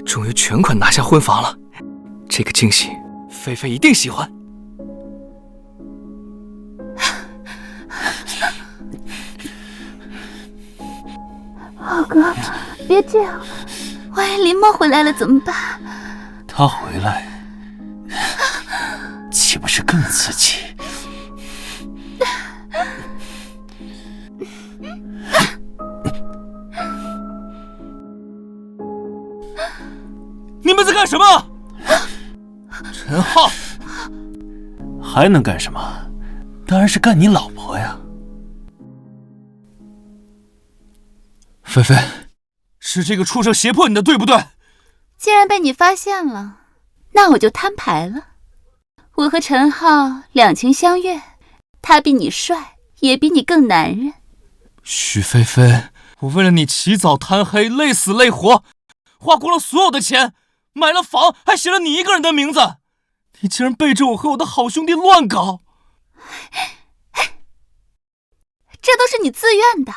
终于全款拿下婚房了，这个惊喜菲菲一定喜欢。浩哥，别这样，万一林墨回来了怎么办？他回来，岂不是更刺激？你们在干什么？陈浩，还能干什么？当然是干你老婆呀！菲菲，是这个畜生胁迫你的，对不对？既然被你发现了，那我就摊牌了。我和陈浩两情相悦，他比你帅，也比你更男人。许菲菲，我为了你起早贪黑，累死累活，花光了所有的钱，买了房，还写了你一个人的名字。你竟然背着我和我的好兄弟乱搞！这都是你自愿的，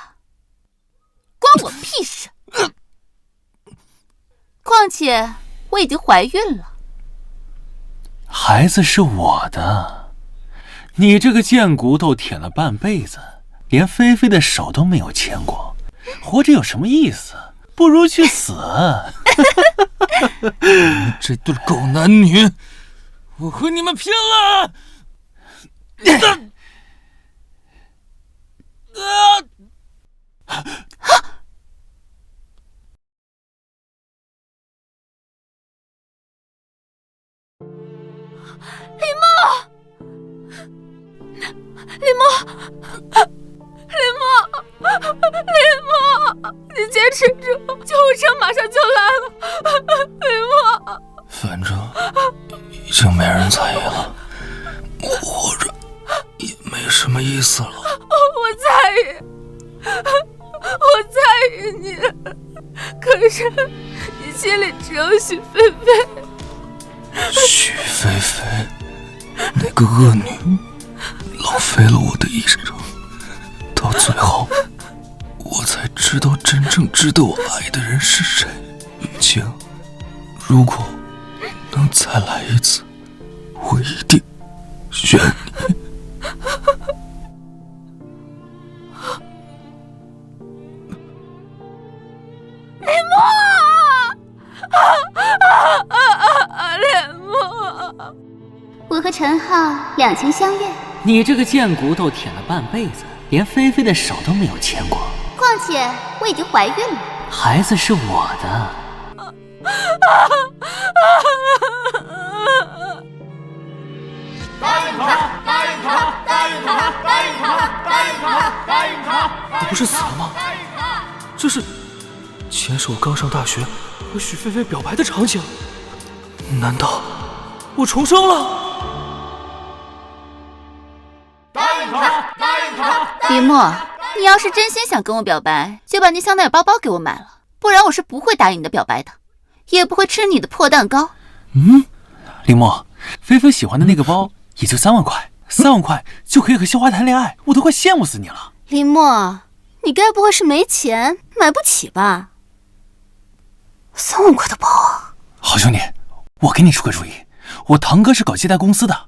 关我屁事！况且我已经怀孕了，孩子是我的，你这个贱骨头舔了半辈子，连菲菲的手都没有牵过，活着有什么意思？不如去死！你们这对狗男女，我和你们拼了！林墨，你坚持住，救护车马上就来了。林墨，反正已经没人在意了，我活着也没什么意思了。我在意，我在意你，可是你心里只有许菲菲。许菲菲，那个恶女，浪费了我的一生，到最后我才知道真正值得我爱的人是谁。雨晴，如果能再来一次，我一定选你。林墨，我和陈浩两情相悦，你这个贱骨头舔了半辈子，连菲菲的手都没有牵过，况且我已经怀孕了，孩子是我的。答应他，答应他，答应他，答应他，答应他，答应他！我不是死了吗？这是前手刚上大学和许菲菲表白的场景，难道我重生了？答应他，答应他！林墨，你要是真心想跟我表白，就把那香奈儿包包给我买了，不然我是不会答应你的表白的，也不会吃你的破蛋糕。林墨，菲菲喜欢的那个包也就3万块，3万块就可以和校花谈恋爱，我都快羡慕死你了。林墨，你该不会是没钱买不起吧？3万块的包啊！好兄弟，我给你出个主意，我堂哥是搞借贷公司的，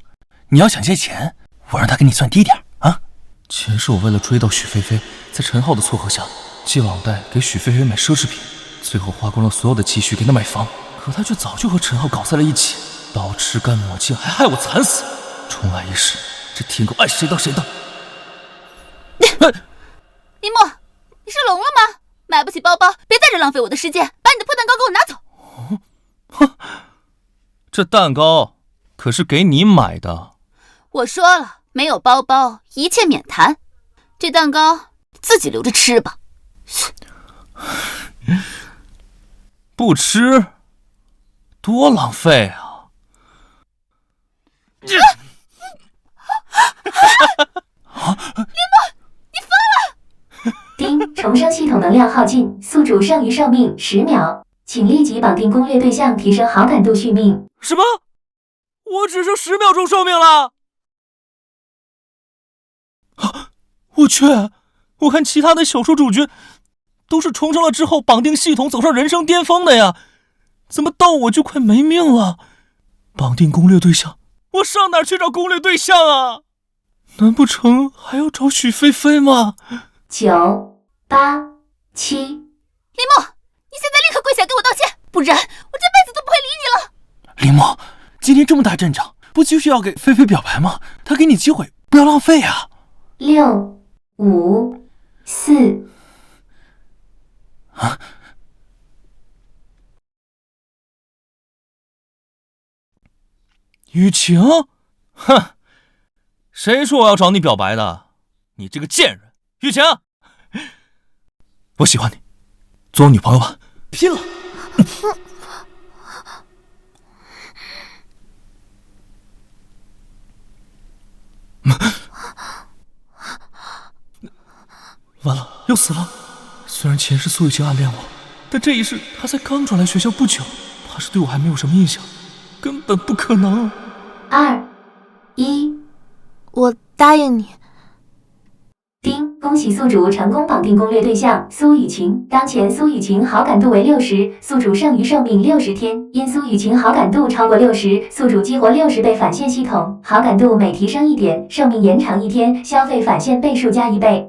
你要想借钱，我让他给你算低点啊。前是我为了追到许菲菲，在陈浩的撮合下借网贷给许菲菲买奢侈品，最后花光了所有的积蓄给她买房，可她却早就和陈浩搞在了一起，倒吃干抹净，还害我惨死。重来一世，这天狗爱谁当谁当。林墨，你是聋了吗？买不起包包，别在这浪费我的时间，把你的破蛋糕给我拿走。这蛋糕可是给你买的。我说了，没有包包，一切免谈。这蛋糕自己留着吃吧。不吃，多浪费啊！丁，重生系统能量耗尽，宿主剩余寿命10秒，请立即绑定攻略对象，提升好感度续命。什么？我只剩10秒钟寿命了！我去！我看其他的小说主角都是重生了之后绑定系统走上人生巅峰的呀，怎么到我就快没命了？绑定攻略对象，我上哪儿去找攻略对象啊？难不成还要找许菲菲吗？9、8、7。林墨，你现在立刻跪下给我道歉，不然我这辈子都不会理你了。林墨，今天这么大阵仗，不就是要给菲菲表白吗？她给你机会，不要浪费啊！6、5、4。啊！雨晴，哼，谁说我要找你表白的？你这个贱人！雨晴，我喜欢你，做我女朋友吧，拼了！完了，要死了！虽然前世苏雨晴暗恋我，但这一世她才刚转来学校不久，怕是对我还没有什么印象，根本不可能。2、1，我答应你。丁，恭喜宿主成功绑定攻略对象苏雨晴。当前苏雨晴好感度为60，宿主剩余寿命60天。因苏雨晴好感度超过60，宿主激活60倍返现系统，好感度每提升1点，寿命延长1天，消费返现倍数加1倍。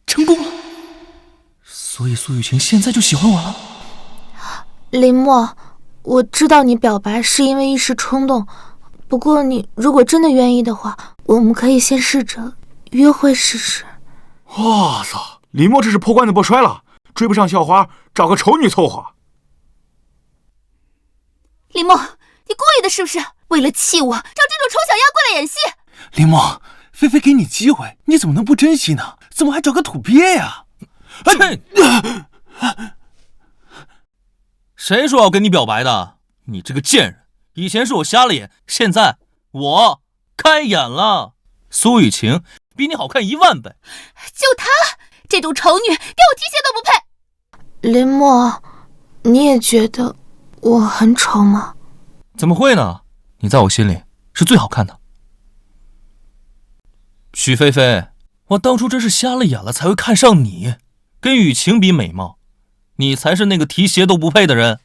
成功了，所以苏雨晴现在就喜欢我了。林墨，我知道你表白是因为一时冲动，不过你如果真的愿意的话，我们可以先试着约会试试。哇操，林墨这是破罐子破摔了，追不上校花，找个丑女凑合。林墨，你故意的是不是？为了气我，找这种丑小鸭过来演戏？林墨，菲菲给你机会，你怎么能不珍惜呢？怎么还找个土鳖呀？谁说要跟你表白的？你这个贱人！以前是我瞎了眼，现在我开眼了。苏雨晴比你好看10000倍，就她这种丑女，连我提鞋都不配。林墨，你也觉得我很丑吗？怎么会呢？你在我心里是最好看的。许菲菲，我当初真是瞎了眼了才会看上你。跟雨晴比美貌，你才是那个提鞋都不配的人。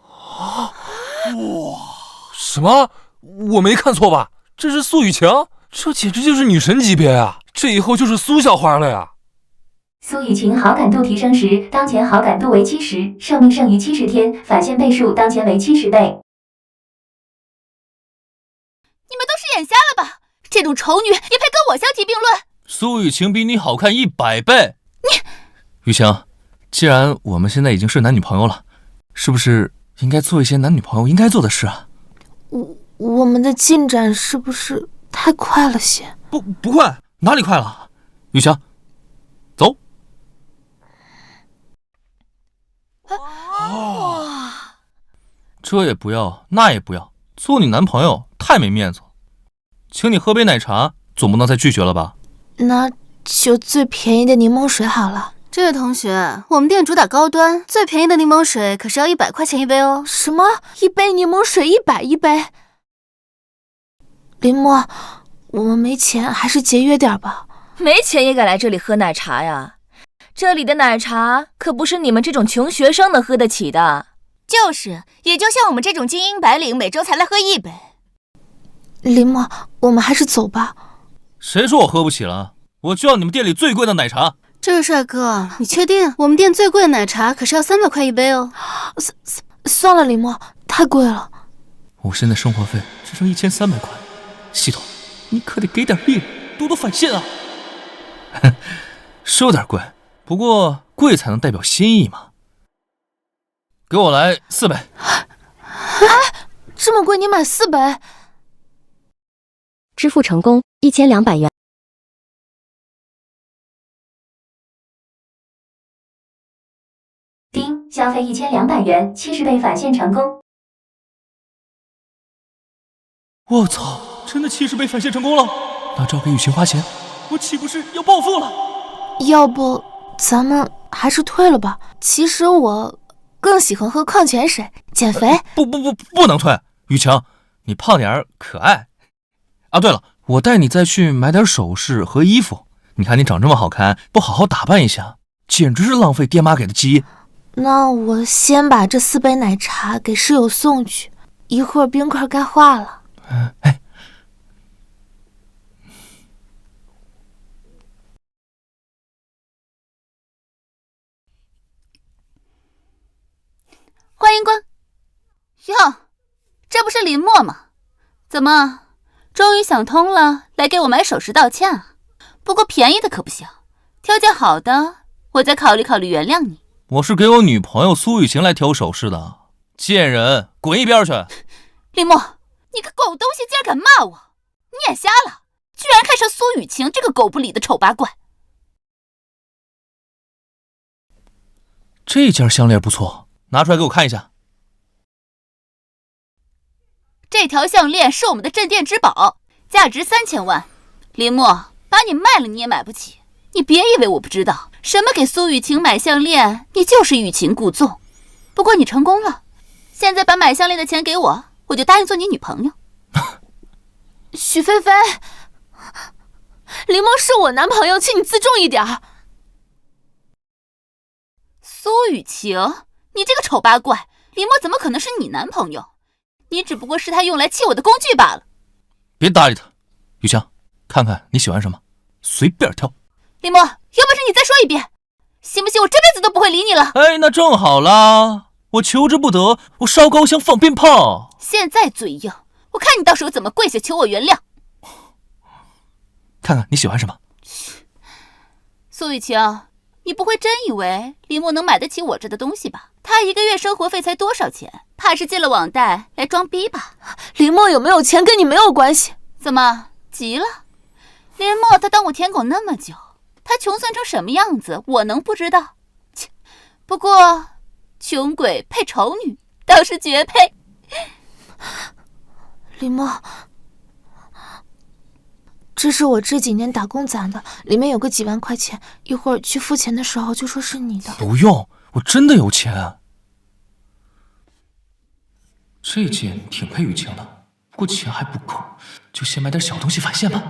哇！什么？我没看错吧？这是苏雨晴？这简直就是女神级别啊！这以后就是苏校花了呀！苏雨晴好感度提升时，当前好感度为70，寿命剩余70天，返现倍数当前为70倍。你们都是眼瞎了吧？这种丑女也配跟我相提并论？苏雨晴比你好看100倍。雨晴，既然我们现在已经是男女朋友了，是不是应该做一些男女朋友应该做的事啊？我们的进展是不是太快了些？不快，哪里快了？雨晴，走。哇！这也不要，那也不要，做你男朋友太没面子了。请你喝杯奶茶，总不能再拒绝了吧？那就最便宜的柠檬水好了。这位同学，我们店主打高端，最便宜的柠檬水可是要100块钱一杯哦。什么？一杯柠檬水100一杯？林墨，我们没钱，还是节约点吧。没钱也敢来这里喝奶茶呀？这里的奶茶可不是你们这种穷学生能喝得起的。就是，也就像我们这种精英白领，每周才来喝1杯。林墨，我们还是走吧。谁说我喝不起了？我就要你们店里最贵的奶茶。这位帅哥，你确定？我们店最贵的奶茶可是要300块一杯哦。算了，林墨，太贵了。我现在生活费只剩1300块，系统，你可得给点力，多多返现啊！是有点贵，不过贵才能代表心意嘛。给我来4杯。这么贵，你买4杯？支付成功，1200元。丁，消费1200元，70倍返现成功。我操，真的70倍返现成功了！那照给雨晴花钱，我岂不是要暴富了？要不咱们还是退了吧？其实我更喜欢喝矿泉水，减肥。不能退，雨晴，你胖点儿可爱。啊，对了，我带你再去买点首饰和衣服。你看你长这么好看，不好好打扮一下，简直是浪费爹妈给的基因。那我先把这4杯奶茶给室友送去，一会儿冰块该化了。哎，欢迎光。哟，这不是林默吗？怎么，终于想通了，来给我买首饰道歉啊？不过便宜的可不行，条件好的，我再考虑考虑原谅你。我是给我女朋友苏雨晴来挑首饰的，贱人，滚一边去！林默，你个狗东西，竟然敢骂我！你眼瞎了，居然看上苏雨晴这个狗不理的丑八怪。这件项链不错，拿出来给我看一下。这条项链是我们的镇店之宝，价值3000万。林默，把你卖了你也买不起。你别以为我不知道，什么给苏雨晴买项链，你就是欲擒故纵。不过你成功了，现在把买项链的钱给我，我就答应做你女朋友。许菲菲，林默是我男朋友，请你自重一点。苏雨晴，你这个丑八怪，林默怎么可能是你男朋友？你只不过是他用来气我的工具罢了。别搭理他，雨晴，看看你喜欢什么，随便挑。林默，有本事你再说一遍，信不信我这辈子都不会理你了？哎，那正好啦，我求之不得，我烧高香放鞭炮。现在嘴硬，我看你到时候怎么跪下求我原谅。看看你喜欢什么。苏雨晴，你不会真以为林默能买得起我这的东西吧？他1个月生活费才多少钱？怕是借了网贷来装逼吧？林默有没有钱跟你没有关系。怎么急了？林默他当我舔狗那么久，他穷酸成什么样子，我能不知道？切，不过穷鬼配丑女倒是绝配。林默，这是我这几年打工攒的，里面有个几万块钱，一会儿去付钱的时候就说是你的。不用，我真的有钱。这件挺配雨晴的，不过钱还不够，就先买点小东西返现吧。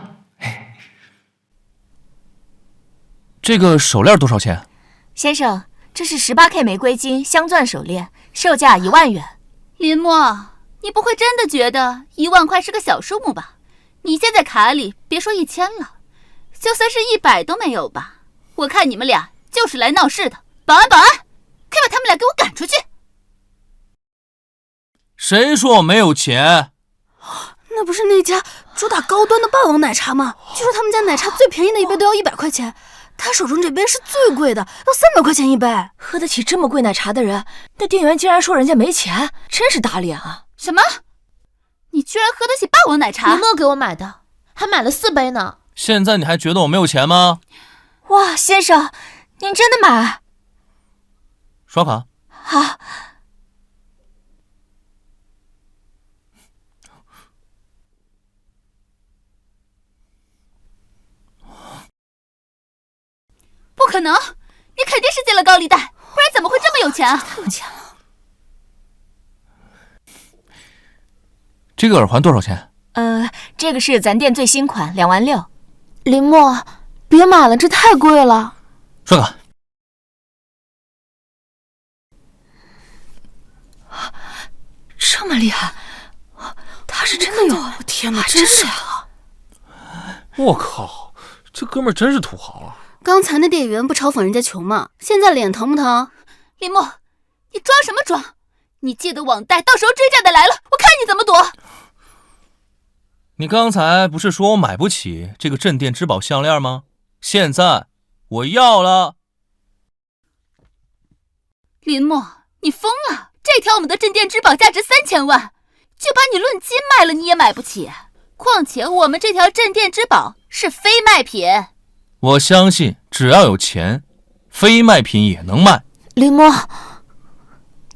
这个手链多少钱？先生，这是18K 玫瑰金镶钻手链，售价1万元。林默，你不会真的觉得1万块是个小数目吧？你现在卡里别说1000了，就算是100都没有吧？我看你们俩就是来闹事的。保安，保安，快把他们俩给我赶出去！谁说我没有钱？那不是那家主打高端的霸王奶茶吗？据说他们家奶茶最便宜的一杯都要100块钱，他手中这杯是最贵的，要300块钱一杯。喝得起这么贵奶茶的人，那店员竟然说人家没钱，真是打脸啊！什么？你居然喝得起霸王奶茶？林默给我买的，还买了4杯呢。现在你还觉得我没有钱吗？哇，先生，您真的买？刷卡。好。不可能，你肯定是借了高利贷，不然怎么会这么有钱啊？太有钱了。这个耳环多少钱？这个是咱店最新款，2万6。林默，别买了，这太贵了。刷卡。这么厉害，他是真的有！我天哪，真是啊！我靠，这哥们儿真是土豪啊！刚才那店员不嘲讽人家穷吗？现在脸疼不疼？林默，你装什么装？你借的网贷到时候追债的来了，我看你怎么躲！你刚才不是说我买不起这个镇店之宝项链吗？现在我要了。林默，你疯了！这条我们的镇店之宝价值3000万，就把你论斤卖了你也买不起。况且我们这条镇店之宝是非卖品。我相信只要有钱，非卖品也能卖。林默，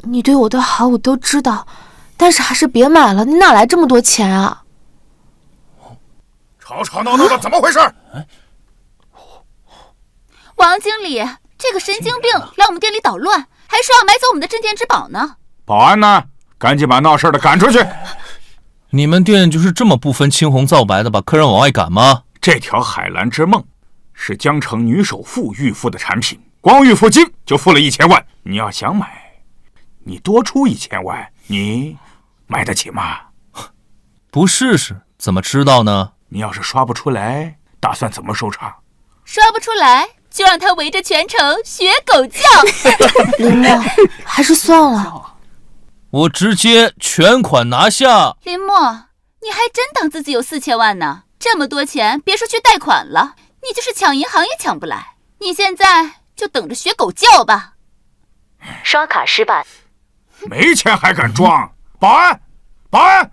你对我的好我都知道，但是还是别买了，你哪来这么多钱啊？吵吵闹闹的，怎么回事？王经理，这个神经病来我们店里捣乱，还说要买走我们的镇店之宝呢。保安呢？赶紧把闹事的赶出去！你们店就是这么不分青红皂白的把客人往外赶吗？这条海蓝之梦是江城女首富预付的产品，光预付金就付了1000万。你要想买，你多出1000万，你买得起吗？不试试怎么知道呢？你要是刷不出来，打算怎么收场？刷不出来就让他围着全城学狗叫。林墨，还是算了。我直接全款拿下。林墨，你还真当自己有4000万呢？这么多钱，别说去贷款了，你就是抢银行也抢不来。你现在就等着学狗叫吧。刷卡失败。没钱还敢装？保安，保安！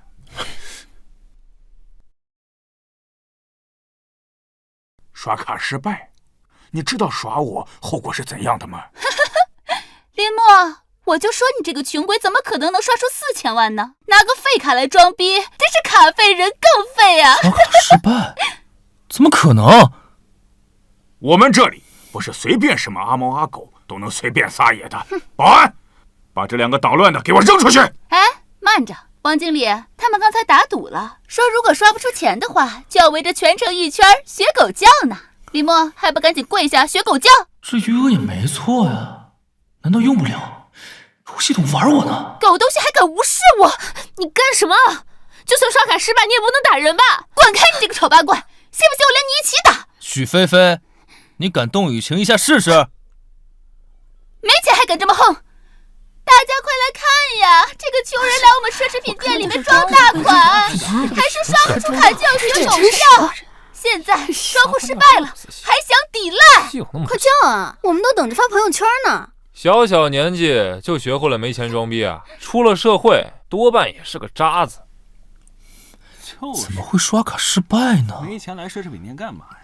刷卡失败，你知道耍我后果是怎样的吗？林墨，我就说你这个穷鬼怎么可能能刷出4000万呢？拿个废卡来装逼，真是卡废人更废啊！刷卡失败？怎么可能？我们这里不是随便什么阿猫阿狗都能随便撒野的。保安，把这2个捣乱的给我扔出去！哎，慢着，王经理，他们刚才打赌了，说如果刷不出钱的话，就要围着全城一圈学狗叫呢。林墨，还不赶紧跪下学狗叫？这余额也没错呀，难道用不了？系统玩我呢？狗东西还敢无视我！你干什么？就算刷卡失败，你也不能打人吧？滚开，你这个丑八怪！信不信我连你一起打？许菲菲，你敢动雨晴一下试试？没钱还敢这么横！大家快来看呀！这个穷人来我们奢侈品店里面装大款，还说刷不出卡就要学狗叫。现在装户失败了，还想抵赖？快叫啊！我们都等着发朋友圈呢。小小年纪就学会了没钱装逼啊！出了社会多半也是个渣子。怎么会刷卡失败呢？没钱来奢侈品店干嘛呀？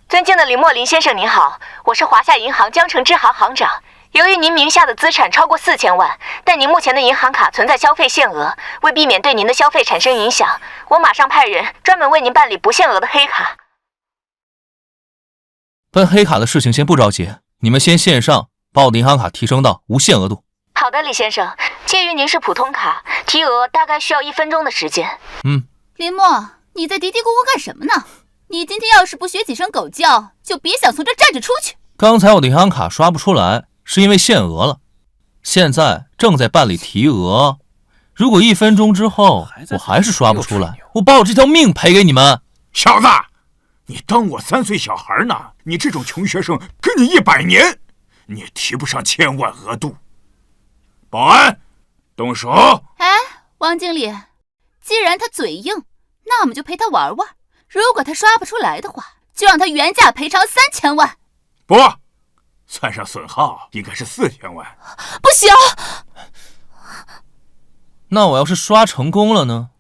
尊敬的林墨林先生您好，我是华夏银行江城支行行长。由于您名下的资产超过4000万，但您目前的银行卡存在消费限额，为避免对您的消费产生影响，我马上派人专门为您办理不限额的黑卡。办黑卡的事情先不着急，你们先线上把我的银行卡提升到无限额度。好的，李先生。鉴于您是普通卡，提额大概需要1分钟的时间。林墨，你在嘀嘀咕咕干什么呢？你今天要是不学几声狗叫，就别想从这站着出去。刚才我的银行卡刷不出来，是因为限额了，现在正在办理提额。如果1分钟之后我还是刷不出来，我把我这条命赔给你们。小子，你当我3岁小孩呢？你这种穷学生，跟你100年，你也提不上1000万额度。保安，动手！哎，王经理，既然他嘴硬，那我们就陪他玩玩。如果他刷不出来的话，就让他原价赔偿3000万。不，算上损耗应该是4000万。不行。那我要是刷成功了呢？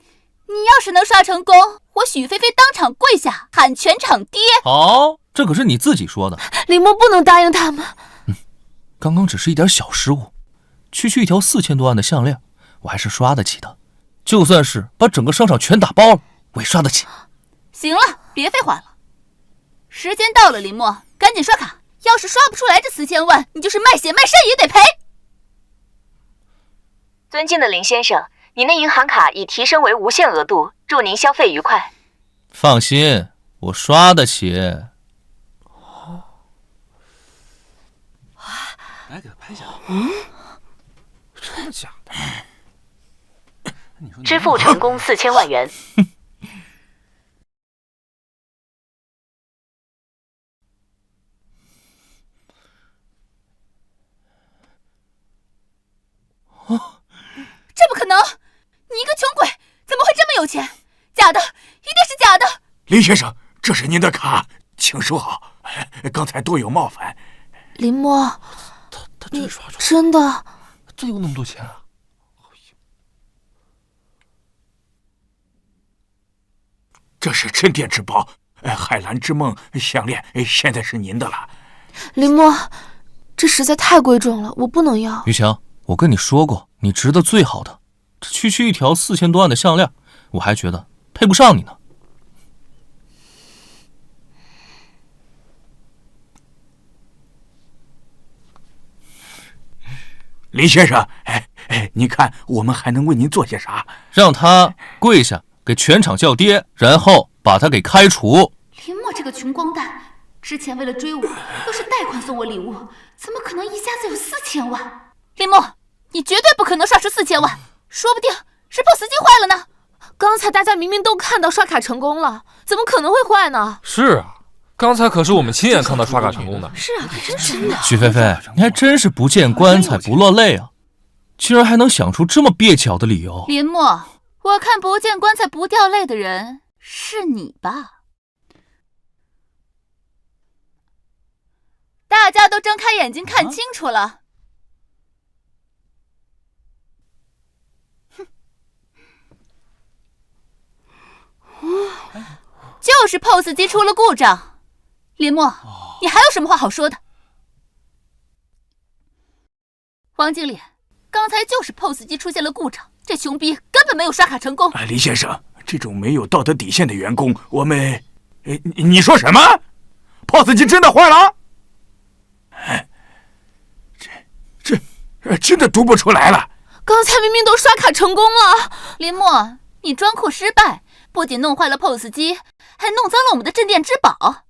你要是能刷成功，我许菲菲当场跪下喊全场爹。好，这可是你自己说的。林墨不能答应他们。刚刚只是一点小失误，区区一条4000多万的项链，我还是刷得起的。就算是把整个商场全打包了，我也刷得起。行了，别废话了，时间到了，林墨，赶紧刷卡。要是刷不出来这4000万，你就是卖血卖肾也得赔。尊敬的林先生，您的银行卡已提升为无限额度，祝您消费愉快。放心，我刷得起。来，给他拍下来。真的假的？支付成功4000万元。这不可能！你一个穷鬼，怎么会这么有钱？假的，一定是假的！林先生，这是您的卡，请收好。刚才多有冒犯。林墨，他真刷出来，真的？真有那么多钱啊！这是镇店之宝，海蓝之梦项链，现在是您的了。林墨，这实在太贵重了，我不能要。于晴，我跟你说过，你值得最好的。这区区一条4000多万的项链，我还觉得配不上你呢。林先生，你看我们还能为您做些啥？让他跪下给全场叫爹，然后把他给开除。林默这个穷光蛋，之前为了追我都是贷款送我礼物，怎么可能一下子有4000万？林默，你绝对不可能刷出4000万，说不定是 POS 机坏了呢。刚才大家明明都看到刷卡成功了，怎么可能会坏呢？是啊，刚才可是我们亲眼看到刷卡成功的。是啊，还真是的。许菲菲，你还真是不见棺材不落泪啊！居然还能想出这么蹩脚的理由。林默，我看不见棺材不掉泪的人是你吧？大家都睁开眼睛看清楚了。就是 POS 机出了故障。林默，你还有什么话好说的？王经理，刚才就是 POS 机出现了故障，这穷逼根本没有刷卡成功。林先生，这种没有道德底线的员工，我们……你说什么 ？POS 机真的坏了？这真的读不出来了。刚才明明都刷卡成功了。林默，你装酷失败，不仅弄坏了 POS 机，还弄脏了我们的镇店之宝。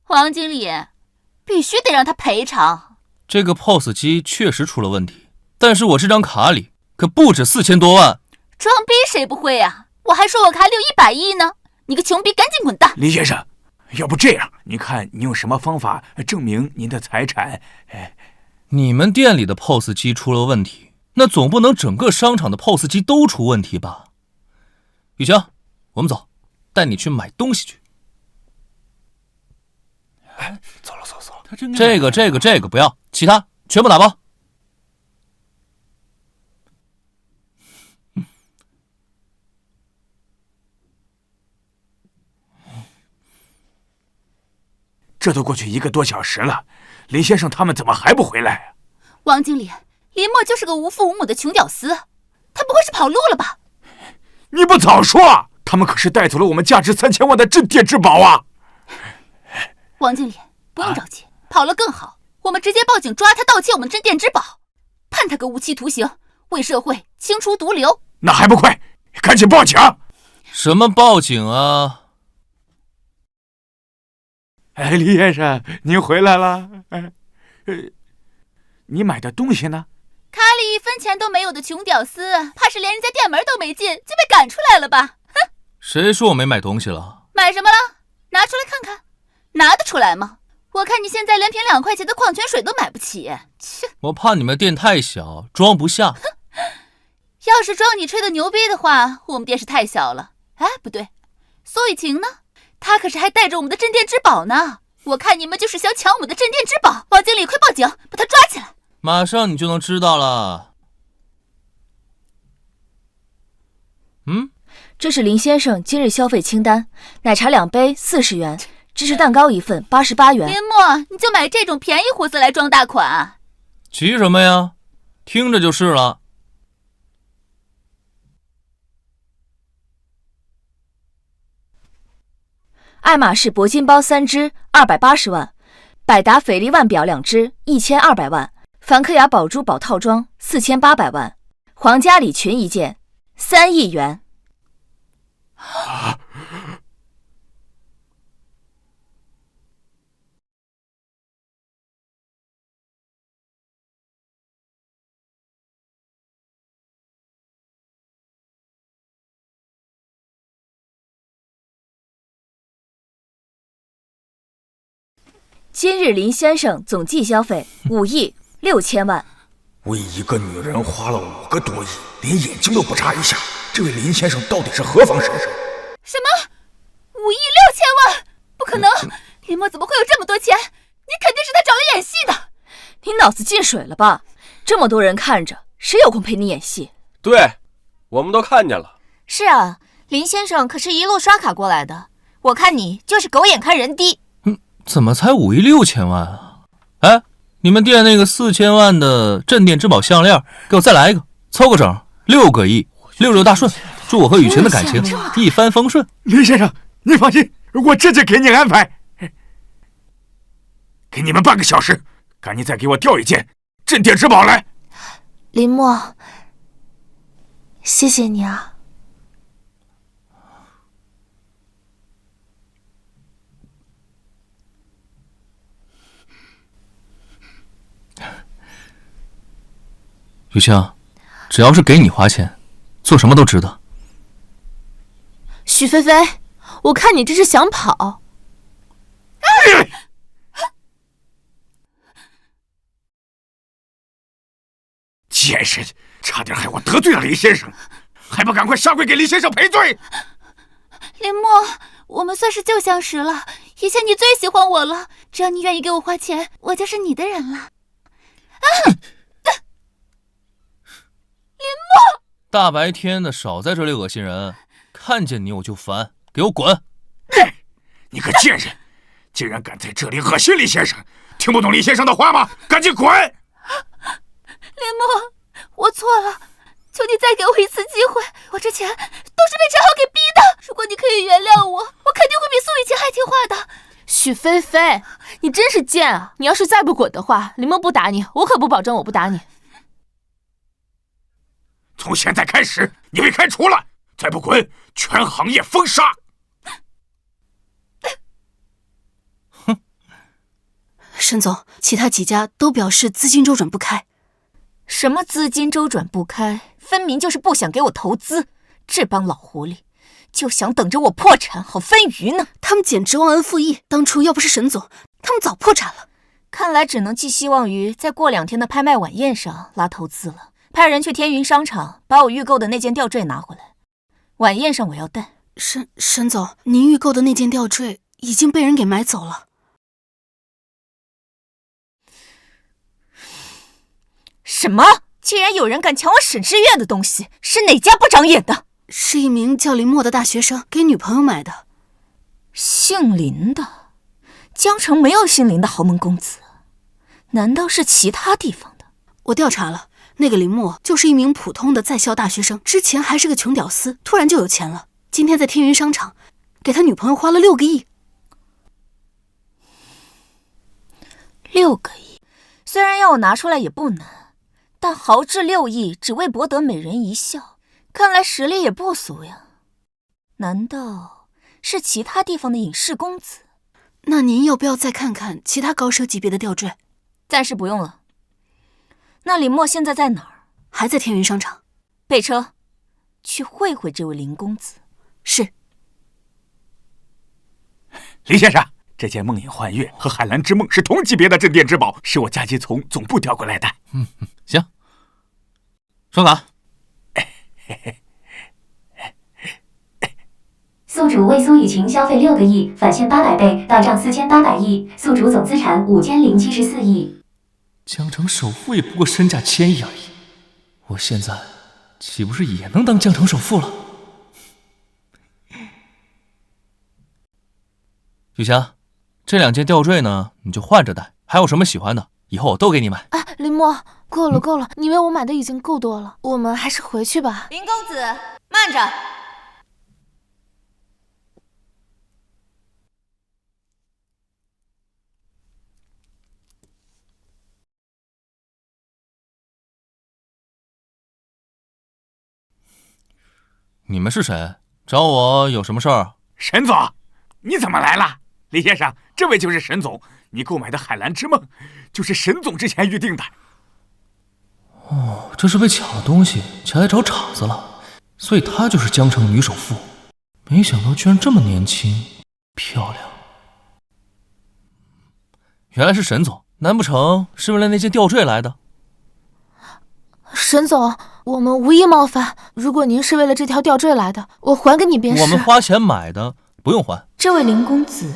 王经理，必须得让他赔偿。这个 POS 机确实出了问题，但是我这张卡里可不止4000多万。装逼谁不会呀？我还说我卡里有100亿呢！你个穷逼，赶紧滚蛋！林先生，要不这样，你看你用什么方法证明您的财产？你们店里的 POS 机出了问题，那总不能整个商场的 POS 机都出问题吧？雨晴，我们走，带你去买东西去。走了。这个不要，其他全部打包。这都过去1个多小时了，林先生他们怎么还不回来？王经理，林默就是个无父无母的穷屌丝，他不会是跑路了吧？你不早说，他们可是带走了我们价值3000万的镇店之宝啊！王经理，不用着急，跑了更好，我们直接报警抓他盗窃我们镇店之宝，判他个无期徒刑，为社会清除毒瘤。那还不快，赶紧报警！什么报警啊？李先生，您回来了。你买的东西呢？卡里1分钱都没有的穷屌丝，怕是连人家店门都没进就被赶出来了吧？哼！谁说我没买东西了？买什么了？拿出来看看，拿得出来吗？我看你现在连瓶2块钱的矿泉水都买不起。切！我怕你们店太小，装不下。要是装你吹的牛逼的话，我们店是太小了。哎，不对，苏雨晴呢？他可是还带着我们的镇店之宝呢！我看你们就是想抢我们的镇店之宝。王经理，快报警，把他抓起来！马上你就能知道了。这是林先生今日消费清单：奶茶2杯40元，芝士蛋糕1份88元。林默，你就买这种便宜货色来装大款啊？急什么呀？听着就是了。爱马仕铂金包3只280万，百达翡丽腕表2只1200万，梵克雅宝珠宝套装4800万，皇家礼裙1件3亿元。今日林先生总计消费5亿6千万。为一个女人花了5个多亿，连眼睛都不眨一下，这位林先生到底是何方神圣？什么5亿6千万？不可能！林默怎么会有这么多钱？你肯定是他找来演戏的。你脑子进水了吧？这么多人看着，谁有空陪你演戏？对，我们都看见了。是啊，林先生可是一路刷卡过来的，我看你就是狗眼看人低。怎么才5亿6千万啊？哎，你们店那个4000万的镇店之宝项链，给我再来一个，凑个整，6个亿，66大顺，祝我和雨晴的感情一帆风顺。林先生，你放心，我这就给你安排。给你们半个小时，赶紧再给我调一件镇店之宝来。林墨，谢谢你啊。雨晴，只要是给你花钱，做什么都值得。许菲菲，我看你这是想跑。贱人，差点害我得罪了林先生，还不赶快下跪给林先生赔罪！林墨，我们算是旧相识了，以前你最喜欢我了，只要你愿意给我花钱，我就是你的人了。林墨，大白天的少在这里恶心人，看见你我就烦，给我滚！你个贱人，竟然敢在这里恶心林先生，听不懂林先生的话吗？赶紧滚！林墨，我错了，求你再给我一次机会，我之前都是被陈浩给逼的，如果你可以原谅我，我肯定会比苏雨晴还听话的。许菲菲，你真是贱啊！你要是再不滚的话，林墨不打你，我可不保证我不打你。从现在开始，你被开除了，再不滚，全行业封杀！哼！沈总，其他几家都表示资金周转不开。什么资金周转不开，分明就是不想给我投资。这帮老狐狸就想等着我破产好分鱼呢。他们简直忘恩负义，当初要不是沈总，他们早破产了。看来只能寄希望于在过2天的拍卖晚宴上拉投资了。派人去天云商场把我预购的那件吊坠拿回来，晚宴上我要戴。沈总，您预购的那件吊坠已经被人给买走了。什么？竟然有人敢抢我沈诗月的东西，是哪家不长眼的？是一名叫林墨的大学生给女朋友买的。姓林的？江城没有姓林的豪门公子，难道是其他地方的？我调查了，那个林墨就是一名普通的在校大学生，之前还是个穷屌丝，突然就有钱了。今天在天云商场给他女朋友花了6个亿。6个亿，虽然要我拿出来也不难，但豪掷6亿只为博得美人一笑，看来实力也不俗呀。难道是其他地方的隐士公子？那您要不要再看看其他高奢级别的吊坠？暂时不用了。那林墨现在在哪儿？还在天云商场。备车，去会会这位林公子。是。林先生，这件梦影幻月和海蓝之梦是同级别的镇店之宝，是我嫁接从总部调过来的。行。刷卡。宿主为苏雨晴消费6个亿，返现800倍，到账4800亿，宿主总资产5074亿。江城首富也不过身价1000亿而已，我现在岂不是也能当江城首富了？雨霞，这2件吊坠呢，你就换着戴。还有什么喜欢的，以后我都给你买。哎，林墨，够了够了，你为我买的已经够多了，我们还是回去吧。林公子，慢着。你们是谁？找我有什么事儿？沈总，你怎么来了？李先生，这位就是沈总，你购买的海蓝之梦就是沈总之前预定的。哦，这是为抢了东西前来找场子了，所以她就是江城女首富。没想到居然这么年轻漂亮。原来是沈总，难不成是为了那件吊坠来的？沈总，我们无意冒犯，如果您是为了这条吊坠来的，我还给你便是。我们花钱买的，不用还。这位林公子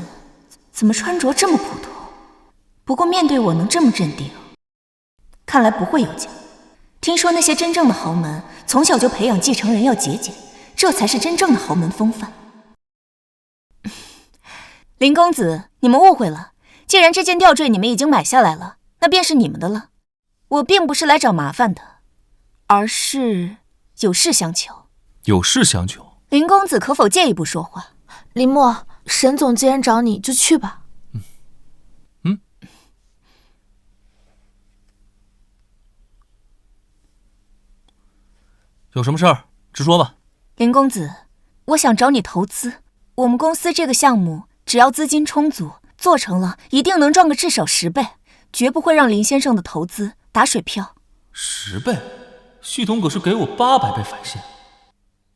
怎么穿着这么普通？不过面对我能这么镇定，看来不会有假。听说那些真正的豪门从小就培养继承人要节俭，这才是真正的豪门风范。林公子，你们误会了，既然这件吊坠你们已经买下来了，那便是你们的了。我并不是来找麻烦的，而是有事相求。有事相求？林公子可否借一步说话？林墨，沈总既然找你，就去吧。有什么事儿直说吧。林公子，我想找你投资。我们公司这个项目，只要资金充足，做成了一定能赚个至少10倍，绝不会让林先生的投资打水漂。10倍？系统可是给我800倍返现。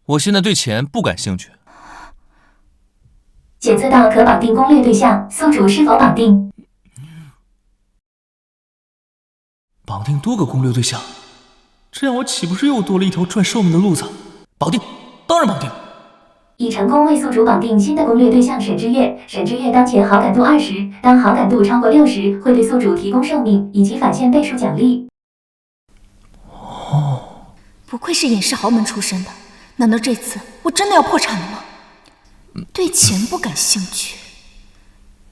我现在对钱不感兴趣。检测到可绑定攻略对象，宿主是否绑定？绑定多个攻略对象，这样我岂不是又多了一条赚寿命的路子？绑定，当然绑定。已成功为宿主绑定新的攻略对象沈之月。沈之月当前好感度20，当好感度超过60，会对宿主提供寿命以及返现倍数奖励。不愧是隐士豪门出身的，难道这次我真的要破产了吗？对钱不感兴趣，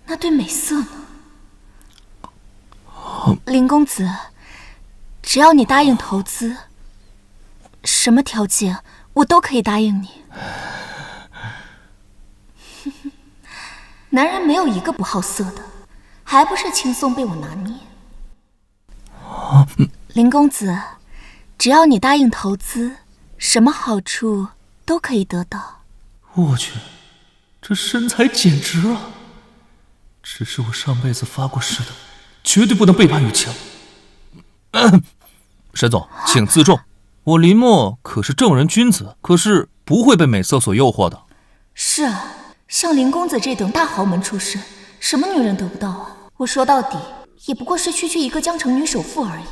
那对美色呢？林公子，只要你答应投资，什么条件我都可以答应你。男人没有一个不好色的，还不是轻松被我拿捏。林公子，只要你答应投资，什么好处都可以得到。我去，这身材简直了！只是我上辈子发过誓的，绝对不能背叛雨晴。沈总，请自重。我林墨可是正人君子，可是不会被美色所诱惑的。是啊，像林公子这等大豪门出身，什么女人得不到啊？我说到底，也不过是区区一个江城女首富而已。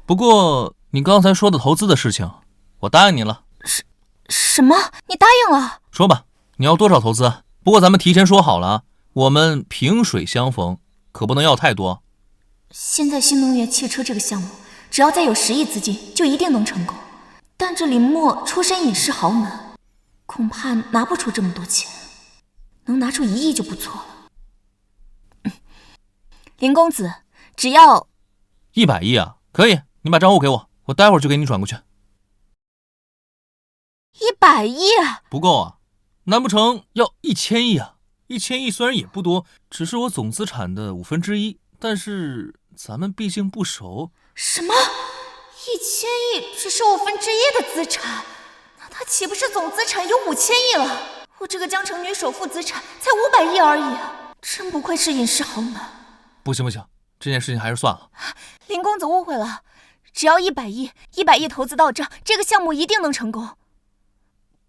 不过你刚才说的投资的事情，我答应你了。什么？你答应了？说吧，你要多少投资？不过咱们提前说好了，我们萍水相逢，可不能要太多。现在新能源汽车这个项目，只要再有10亿资金，就一定能成功。但这林墨出身隐士豪门，恐怕拿不出这么多钱，能拿出1亿就不错了。林公子，只要100亿啊，可以，你把账户给我，我待会儿就给你转过去。100亿？不够啊，难不成要1000亿啊？1000亿虽然也不多，只是我总资产的1/5，但是咱们毕竟不熟。什么？1000亿只是1/5的资产，那他岂不是总资产有5000亿了？我这个江城女首富资产才500亿而已，真不愧是隐士豪门。不行不行，这件事情还是算了。林公子误会了，只要100亿投资到账，这个项目一定能成功。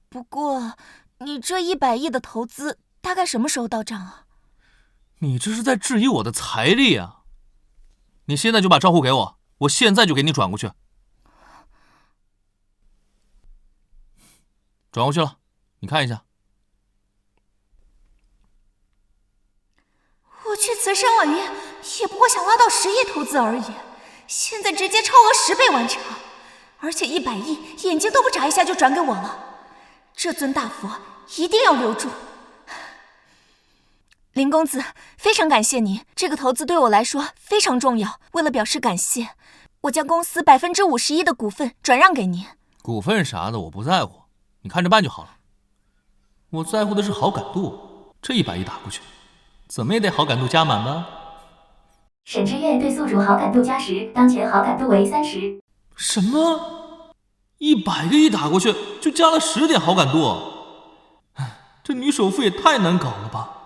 不过，你这100亿的投资大概什么时候到账啊？你这是在质疑我的财力啊！你现在就把账户给我，我现在就给你转过去。转过去了，你看一下。我去慈山晚宴也不过想拉到10亿投资而已，现在直接超额10倍完成，而且100亿眼睛都不眨一下就转给我了。这尊大佛一定要留住。林公子，非常感谢你，这个投资对我来说非常重要。为了表示感谢，我将公司51%的股份转让给您。股份啥的我不在乎，你看着办就好了。我在乎的是好感度，这100亿打过去，怎么也得好感度加满吧？沈之月对宿主好感度加10，当前好感度为30。什么？100个亿打过去就加了10点好感度？这女首富也太难搞了吧！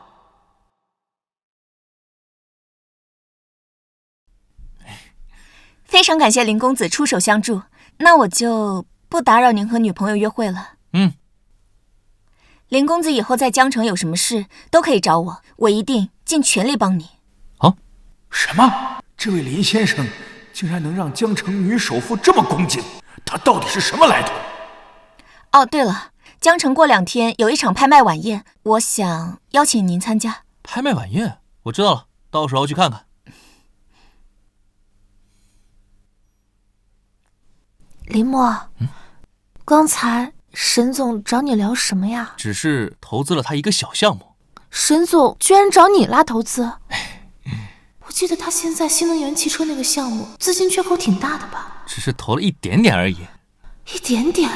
非常感谢林公子出手相助，那我就不打扰您和女朋友约会了。林公子以后在江城有什么事都可以找我，我一定尽全力帮你。好。什么？这位林先生竟然能让江城女首富这么恭敬，他到底是什么来头？哦，对了，江城过2天有一场拍卖晚宴，我想邀请您参加。拍卖晚宴？我知道了，到时候去看看。林墨，刚才沈总找你聊什么呀？只是投资了他一个小项目。沈总居然找你拉投资？我记得他现在新能源汽车那个项目资金缺口挺大的吧？只是投了一点点而已。一点点？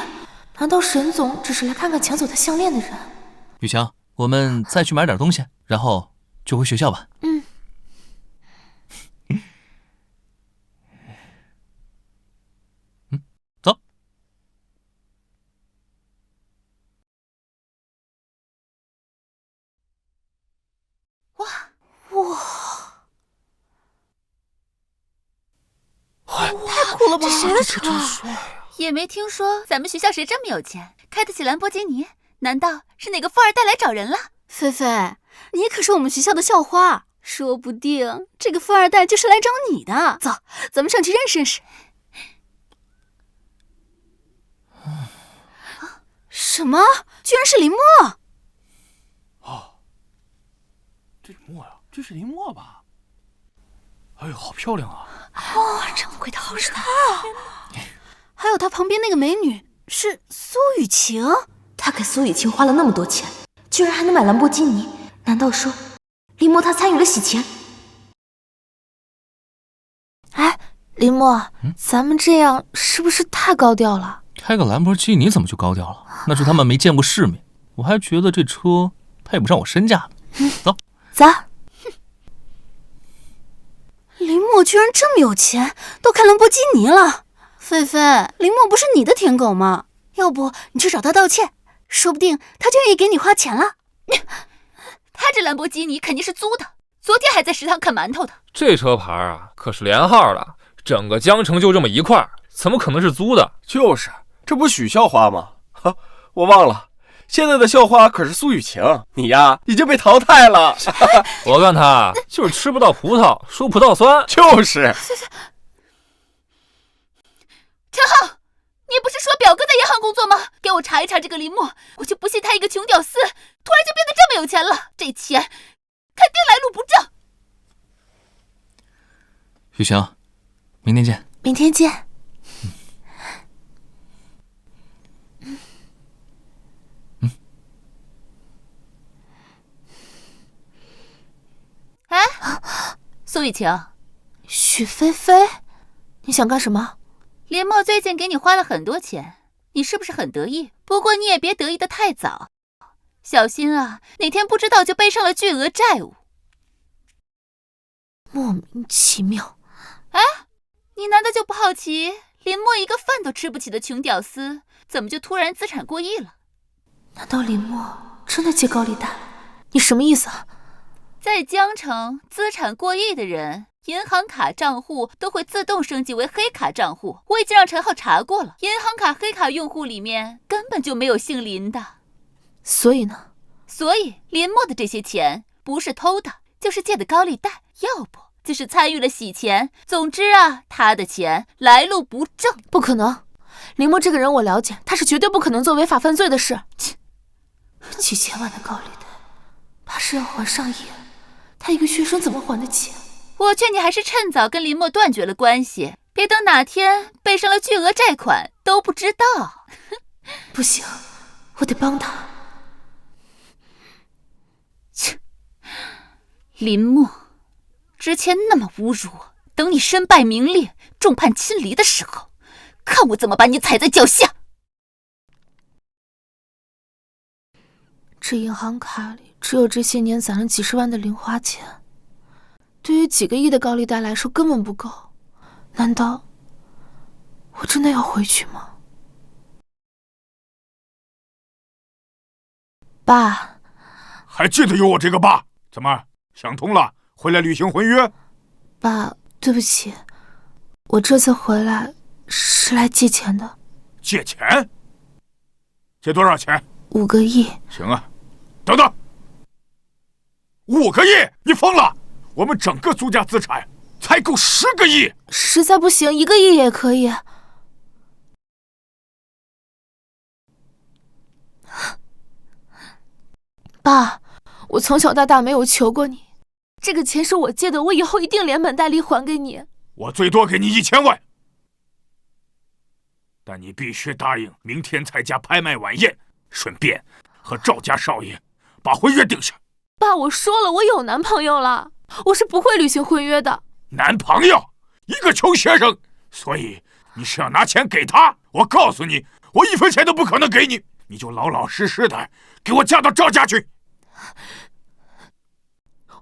难道沈总只是来看看抢走他项链的人？雨强，我们再去买点东西，然后就回学校吧。走。了吧？这谁的车啊？也没听说咱们学校谁这么有钱，开得起兰博基尼？难道是哪个富二代来找人了？菲菲，你可是我们学校的校花，说不定这个富二代就是来找你的。走，咱们上去认识认识。什么？居然是林默！哦，这是默呀，这是林默吧？哎呦，好漂亮啊！哇，这么贵的好时代！还有他旁边那个美女是苏雨晴，他给苏雨晴花了那么多钱，居然还能买兰博基尼，难道说林默他参与了洗钱？哎，林默，咱们这样是不是太高调了？开个兰博基尼怎么就高调了？那是他们没见过世面，我还觉得这车配不上我身价呢。走，走。林默居然这么有钱，都开兰博基尼了。菲菲，林默不是你的舔狗吗？要不你去找他道歉，说不定他就愿意给你花钱了。他这兰博基尼肯定是租的，昨天还在食堂啃馒头的。这车牌啊，可是连号的，整个江城就这么一块，怎么可能是租的？就是，这不许校花吗？哈，我忘了，现在的校花可是苏雨晴，你呀已经被淘汰了。我看他就是吃不到葡萄说葡萄酸。就是。陈浩，你不是说表哥在银行工作吗？给我查一查这个林默，我就不信他一个穷屌丝，突然就变得这么有钱了。这钱肯定来路不正。雨晴，明天见。明天见。哎，苏雨晴，许菲菲，你想干什么？林默最近给你花了很多钱，你是不是很得意？不过你也别得意的太早，小心啊，哪天不知道就背上了巨额债务。莫名其妙。哎，你难道就不好奇，林默一个饭都吃不起的穷屌丝，怎么就突然资产过亿了？难道林默真的借高利贷了？你什么意思啊？在江城，资产过亿的人，银行卡账户都会自动升级为黑卡账户。我已经让陈浩查过了，银行卡黑卡用户里面根本就没有姓林的。所以呢？所以林默的这些钱不是偷的，就是借的高利贷，要不就是参与了洗钱。总之啊，他的钱来路不正。不可能，林默这个人我了解，他是绝对不可能做违法犯罪的事。几千万的高利贷，怕是要还上亿。他一个学生怎么还得起？我劝你还是趁早跟林默断绝了关系，别等哪天背上了巨额债款都不知道。不行，我得帮他。切，林默，之前那么侮辱我，等你身败名裂、众叛亲离的时候，看我怎么把你踩在脚下。这银行卡里只有这些年攒了几十万的零花钱，对于几个亿的高利贷来说根本不够。难道我真的要回去吗？爸，还记得有我这个爸？怎么想通了，回来履行婚约？爸，对不起，我这次回来是来借钱的。借钱？借多少钱？5个亿。行啊，等等，5个亿？你疯了！我们整个苏家资产才够10个亿。实在不行，1个亿也可以。爸，我从小到大没有求过你，这个钱是我借的，我以后一定连本带利还给你。我最多给你1000万，但你必须答应明天参加拍卖晚宴，顺便和赵家少爷把婚约定下。爸，我说了，我有男朋友了，我是不会履行婚约的。男朋友？一个穷学生，所以你是要拿钱给他？我告诉你，我1分钱都不可能给你，你就老老实实的给我嫁到赵家去。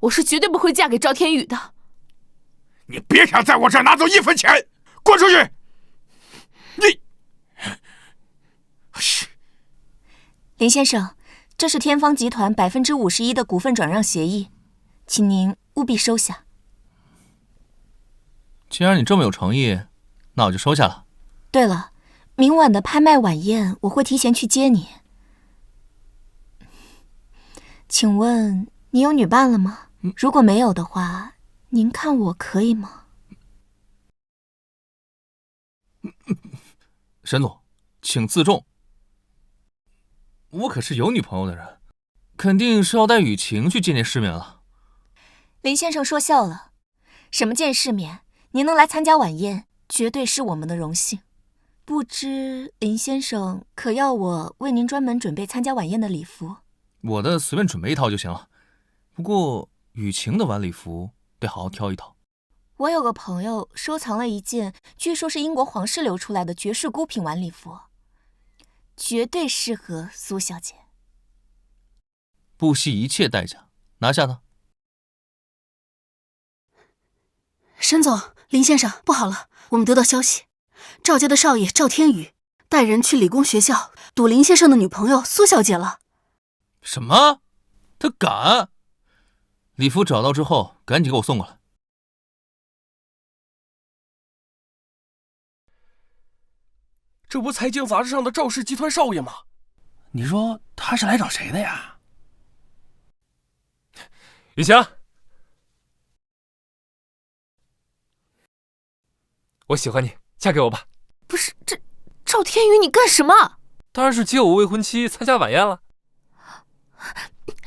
我是绝对不会嫁给赵天宇的。你别想在我这儿拿走1分钱，滚出去！你，林先生，这是天方集团51%的股份转让协议，请您务必收下。既然你这么有诚意，那我就收下了。对了，明晚的拍卖晚宴我会提前去接你。请问你有女伴了吗？如果没有的话，您看我可以吗？沈总，请自重。我可是有女朋友的人，肯定是要带雨晴去见见世面了。林先生说笑了，什么见世面？您能来参加晚宴，绝对是我们的荣幸。不知林先生可要我为您专门准备参加晚宴的礼服？我的随便准备一套就行了。不过雨晴的晚礼服得好好挑一套。我有个朋友收藏了一件，据说是英国皇室流出来的绝世孤品晚礼服，绝对适合苏小姐。不惜一切代价拿下它。沈总，林先生，不好了，我们得到消息，赵家的少爷赵天宇带人去理工学校堵林先生的女朋友苏小姐了。什么？他敢？礼服找到之后，赶紧给我送过来。这不财经杂志上的赵氏集团少爷吗？你说他是来找谁的呀？雨晴，我喜欢你，嫁给我吧。不是，这赵天宇，你干什么？当然是接我未婚妻参加晚宴了。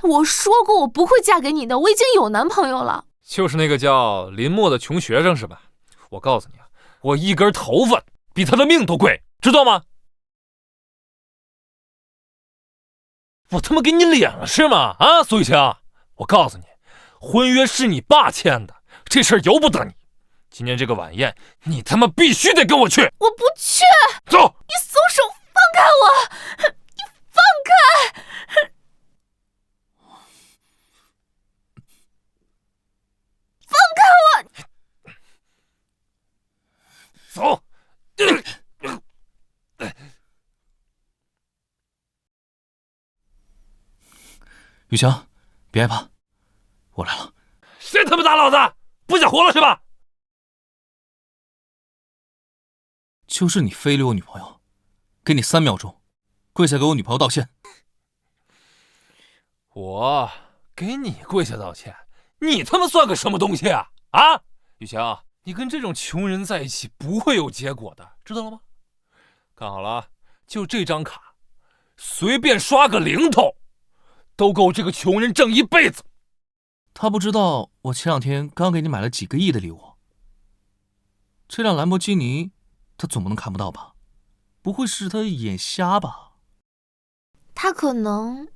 我说过我不会嫁给你的，我已经有男朋友了。就是那个叫林默的穷学生是吧？我告诉你啊，我一根头发比他的命都贵，知道吗？我他妈给你脸了是吗？啊，苏雨晴，我告诉你，婚约是你爸签的，这事儿由不得你。今天这个晚宴，你他妈必须得跟我去。我不去。走！你松手，放开我！你放开！放开我！走！雨晴，别害怕，我来了。谁他妈打老子？不想活了是吧？就是你非礼我女朋友，给你3秒钟，跪下给我女朋友道歉。我给你跪下道歉，你他妈算个什么东西啊？啊，雨晴，你跟这种穷人在一起不会有结果的，知道了吗？看好了，就这张卡，随便刷个零头，都够这个穷人挣一辈子。他不知道我前2天刚给你买了几个亿的礼物。这辆兰博基尼，他总不能看不到吧？不会是他眼瞎吧？他可能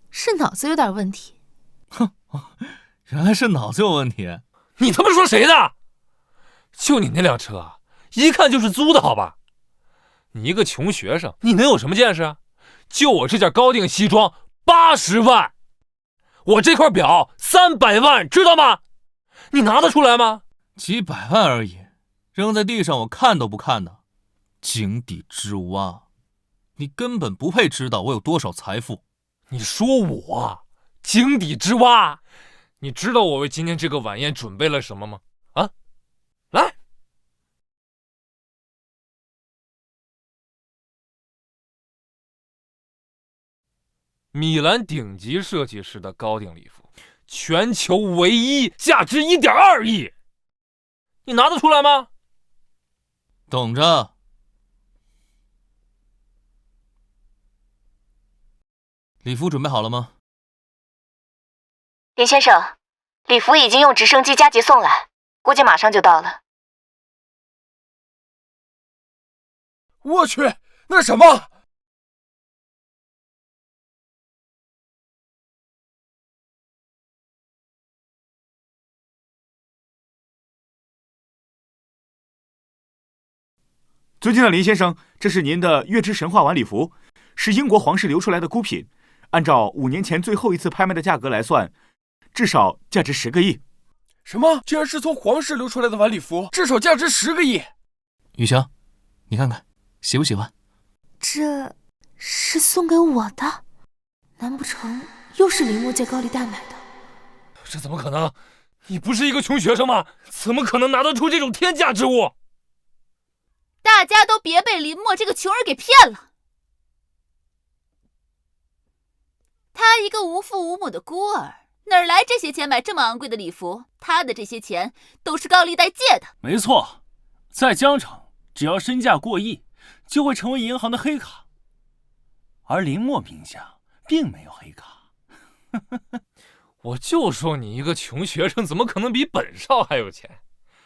是脑子有点问题。哼，原来是脑子有问题。你他妈说谁的？就你那辆车，一看就是租的好吧？你一个穷学生，你能有什么见识啊？就我这件高定西装80万，我这块表300万，知道吗？你拿得出来吗？几百万而已，扔在地上我看都不看的。井底之蛙，你根本不配知道我有多少财富。你说我井底之蛙？你知道我为今天这个晚宴准备了什么吗？啊，来，米兰顶级设计师的高定礼服，全球唯一，价值1.2亿，你拿得出来吗？等着。礼服准备好了吗？林先生，礼服已经用直升机加急送来，估计马上就到了。我去，那是什么？尊敬的林先生，这是您的月之神话晚礼服，是英国皇室流出来的孤品，按照5年前最后一次拍卖的价格来算，至少价值10个亿。什么？竟然是从皇室流出来的晚礼服，至少价值10个亿！雨晴，你看看喜不喜欢？这是送给我的？难不成又是林墨借高利贷买的？这怎么可能？你不是一个穷学生吗？怎么可能拿得出这种天价之物？大家都别被林默这个穷人给骗了。他一个无父无母的孤儿，哪来这些钱买这么昂贵的礼服？他的这些钱都是高利贷借的。没错，在江城，只要身价过亿，就会成为银行的黑卡。而林默名下并没有黑卡。我就说你一个穷学生，怎么可能比本少还有钱？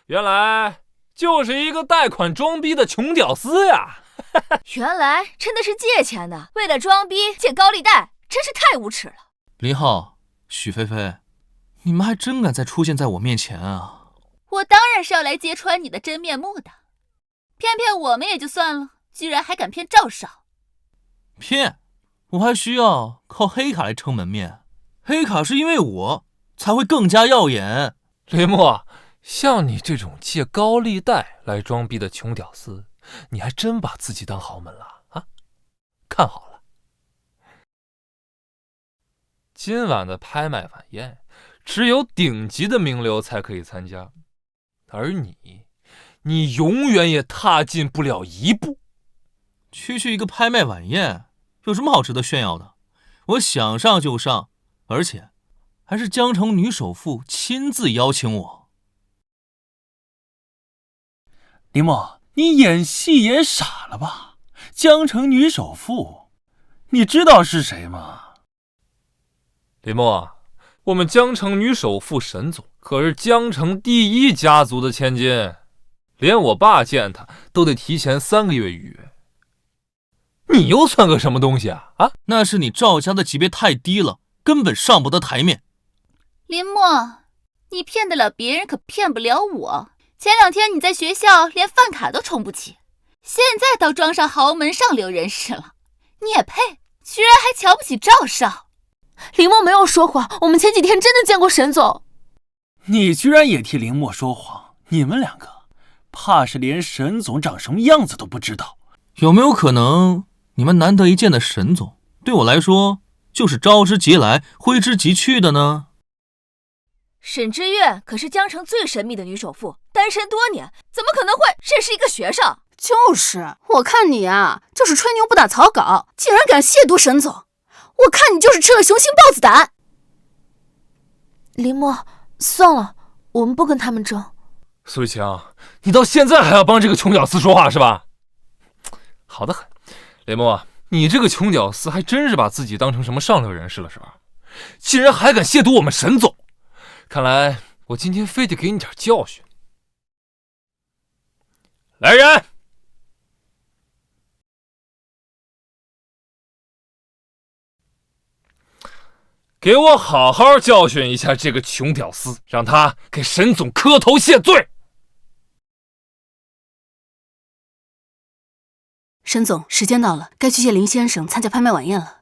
原来就是一个贷款装逼的穷屌丝呀！原来真的是借钱的，为了装逼借高利贷，真是太无耻了。林浩、许菲菲，你们还真敢再出现在我面前啊！我当然是要来揭穿你的真面目的。骗骗我们也就算了，居然还敢骗赵少。骗？我还需要靠黑卡来撑门面，黑卡是因为我才会更加耀眼。林默，像你这种借高利贷来装逼的穷屌丝，你还真把自己当豪门了啊？看好了，今晚的拍卖晚宴只有顶级的名流才可以参加，而你永远也踏进不了一步。区区一个拍卖晚宴，有什么好值得炫耀的？我想上就上，而且还是江城女首富亲自邀请我。林默，你演戏演傻了吧？江城女首富，你知道是谁吗？林默，我们江城女首富沈总可是江城第一家族的千金，连我爸见他都得提前3个月预约。你又算个什么东西啊？那是你赵家的级别太低了，根本上不得台面。林默，你骗得了别人，可骗不了我。前2天你在学校连饭卡都充不起，现在倒装上豪门上流人士了，你也配？居然还瞧不起赵少！林默没有说谎，我们前几天真的见过沈总。你居然也替林默说谎？你们2个怕是连沈总长什么样子都不知道。有没有可能你们难得一见的沈总，对我来说就是招之即来挥之即去的呢？沈之月可是江城最神秘的女首富，单身多年，怎么可能会认识一个学生？就是，我看你啊，就是吹牛不打草稿，竟然敢亵渎沈总，我看你就是吃了雄心豹子胆。林默，算了，我们不跟他们争。苏雨晴，你到现在还要帮这个穷屌丝说话是吧？好得很，林默，你这个穷屌丝还真是把自己当成什么上流人士了是吧？竟然还敢亵渎我们沈总！看来我今天非得给你点教训。来人，给我好好教训一下这个穷屌丝，让他给沈总磕头谢罪。沈总，时间到了，该去接林先生参加拍卖晚宴了。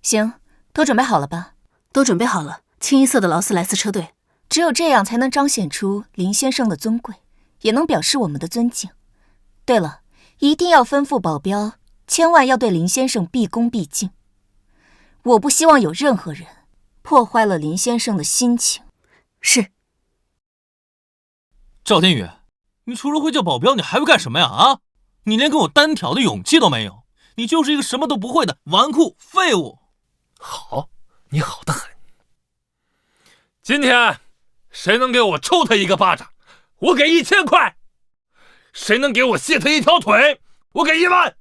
行，都准备好了吧？都准备好了。清一色的劳斯莱斯车队，只有这样才能彰显出林先生的尊贵，也能表示我们的尊敬。对了，一定要吩咐保镖，千万要对林先生毕恭毕敬。我不希望有任何人破坏了林先生的心情。是。赵天宇，你除了会叫保镖，你还会干什么呀？啊，你连跟我单挑的勇气都没有，你就是一个什么都不会的纨绔废物。好，你好得很。今天谁能给我抽他一个巴掌，我给1000块；谁能给我卸他一条腿，我给1万。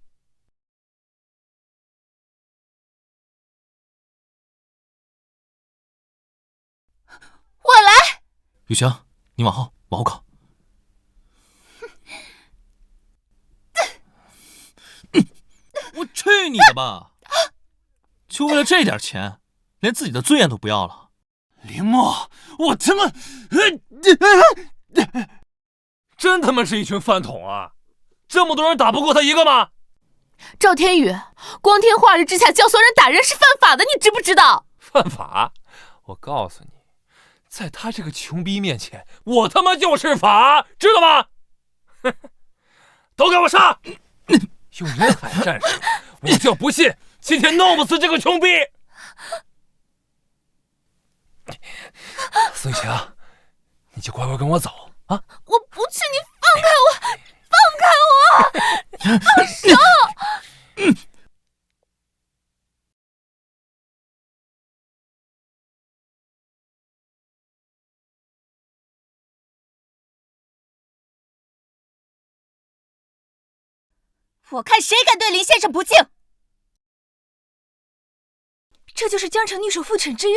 我来。雨晴，你往后靠。我去你的吧！就为了这点钱，连自己的尊严都不要了。林默，我他妈，真他妈是一群饭桶啊！这么多人打不过他一个吗？赵天宇，光天化日之下教唆人打人是犯法的，你知不知道？犯法？我告诉你，在他这个穷逼面前，我他妈就是法，知道吗？都给我上！用人海战术，我就不信今天弄不死这个穷逼！苏雨晴，你就乖乖跟我走啊！我不去，你放开我！我看谁敢对林先生不敬！这就是江城女首富沈之月，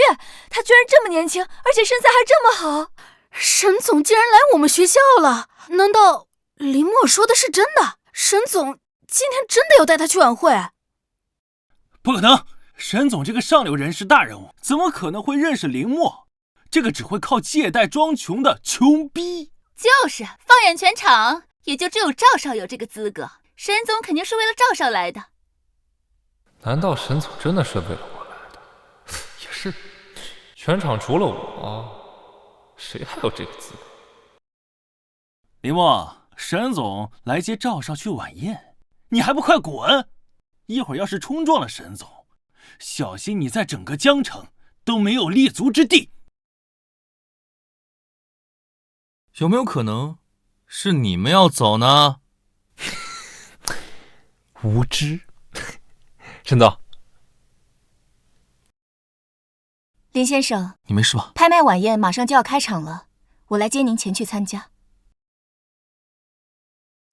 她居然这么年轻，而且身材还这么好。沈总竟然来我们学校了，难道林默说的是真的？沈总今天真的要带他去晚会？不可能，沈总这个上流人士大人物，怎么可能会认识林默？这个只会靠借贷装穷的穷逼。就是放眼全场，也就只有赵少有这个资格。沈总肯定是为了赵少来的。难道沈总真的是为了我来的？也是，全场除了我，谁还有这个资格？林默，沈总来接赵少去晚宴，你还不快滚！一会儿要是冲撞了沈总，小心你在整个江城都没有立足之地。有没有可能是你们要走呢？无知。沈总，林先生，你没事吧？拍卖晚宴马上就要开场了，我来接您前去参加。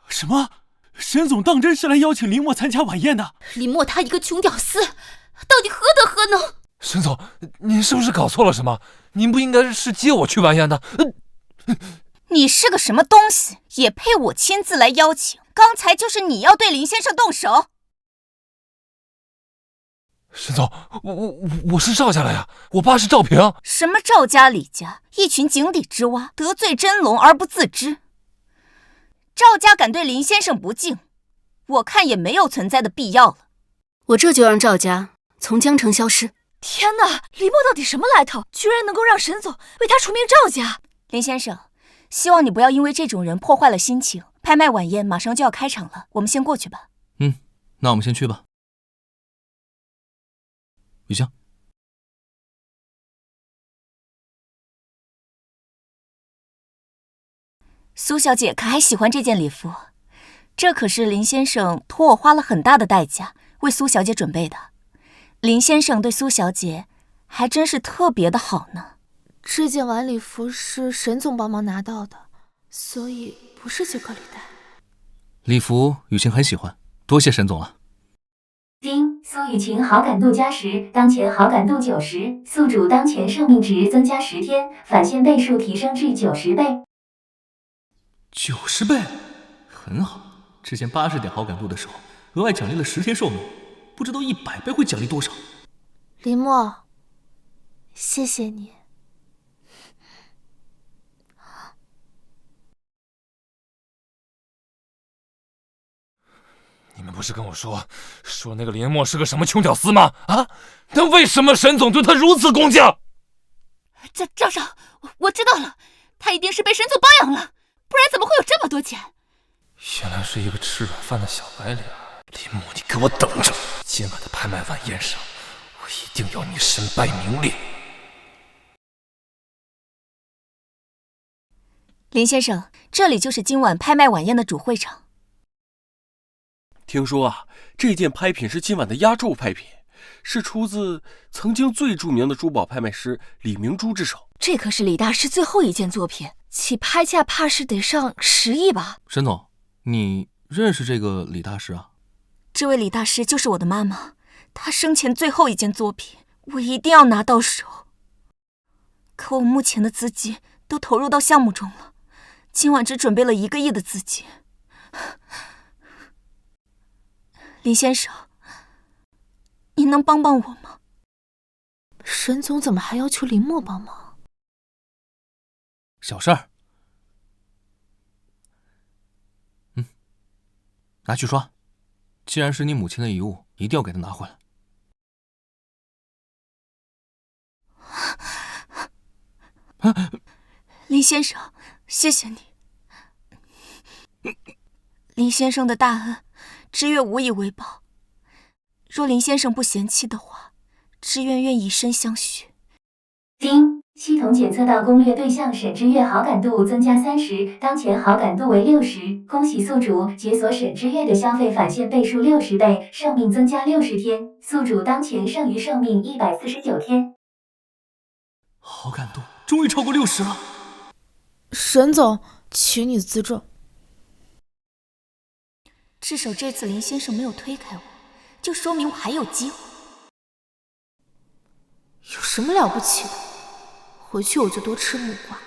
什么？沈总当真是来邀请林默参加晚宴的？林默他一个穷屌丝，到底何德何能？沈总，您是不是搞错了什么？您不应该是接我去晚宴的。你是个什么东西，也配我亲自来邀请？刚才就是你要对林先生动手。沈总，我是赵家的呀，我爸是赵平。什么赵家李家，一群井底之蛙，得罪真龙而不自知。赵家敢对林先生不敬，我看也没有存在的必要了。我这就让赵家从江城消失。天哪，李默到底什么来头？居然能够让沈总为他除名赵家？林先生，希望你不要因为这种人破坏了心情。拍卖晚宴马上就要开场了，我们先过去吧。那我们先去吧。雨香，苏小姐可还喜欢这件礼服？这可是林先生托我花了很大的代价为苏小姐准备的。林先生对苏小姐还真是特别的好呢。这件晚礼服是沈总帮忙拿到的，所以不是杰克里带。礼服雨晴很喜欢，多谢沈总了。丁，苏雨晴好感度加10，当前好感度90，宿主当前生命值增加10天，返现倍数提升至90倍。90倍，很好。之前80点好感度的时候，额外奖励了10天寿命，不知道100倍会奖励多少。林默，谢谢你。你们不是跟我说那个林默是个什么穷屌丝吗？啊，那为什么沈总对他如此恭敬？赵少，我知道了，他一定是被沈总包养了，不然怎么会有这么多钱？原来是一个吃软饭的小白脸。林默，你给我等着！今晚的拍卖晚宴上，我一定要你身败名裂。林先生，这里就是今晚拍卖晚宴的主会场。听说啊，这件拍品是今晚的压轴拍品，是出自曾经最著名的珠宝拍卖师李明珠之手。这可是李大师最后一件作品，起拍价怕是得上10亿吧？沈总，你认识这个李大师啊？这位李大师就是我的妈妈，她生前最后一件作品，我一定要拿到手。可我目前的资金都投入到项目中了，今晚只准备了1个亿的资金。林先生，你能帮帮我吗？沈总怎么还要求林默帮忙？小事儿。拿去刷。既然是你母亲的遗物，一定要给她拿回来。林先生，谢谢你。林先生的大恩，知月无以为报。若林先生不嫌弃的话，知月愿以身相许。丁，系统检测到攻略对象沈之月好感度增加30，当前好感度为60。恭喜宿主解锁沈之月的消费返现倍数60倍，寿命增加60天。宿主当前剩余寿命149天。好感度终于超过60了。沈总，请你自重。至少这次林先生没有推开我，就说明我还有机会。有什么了不起的？回去我就多吃木瓜。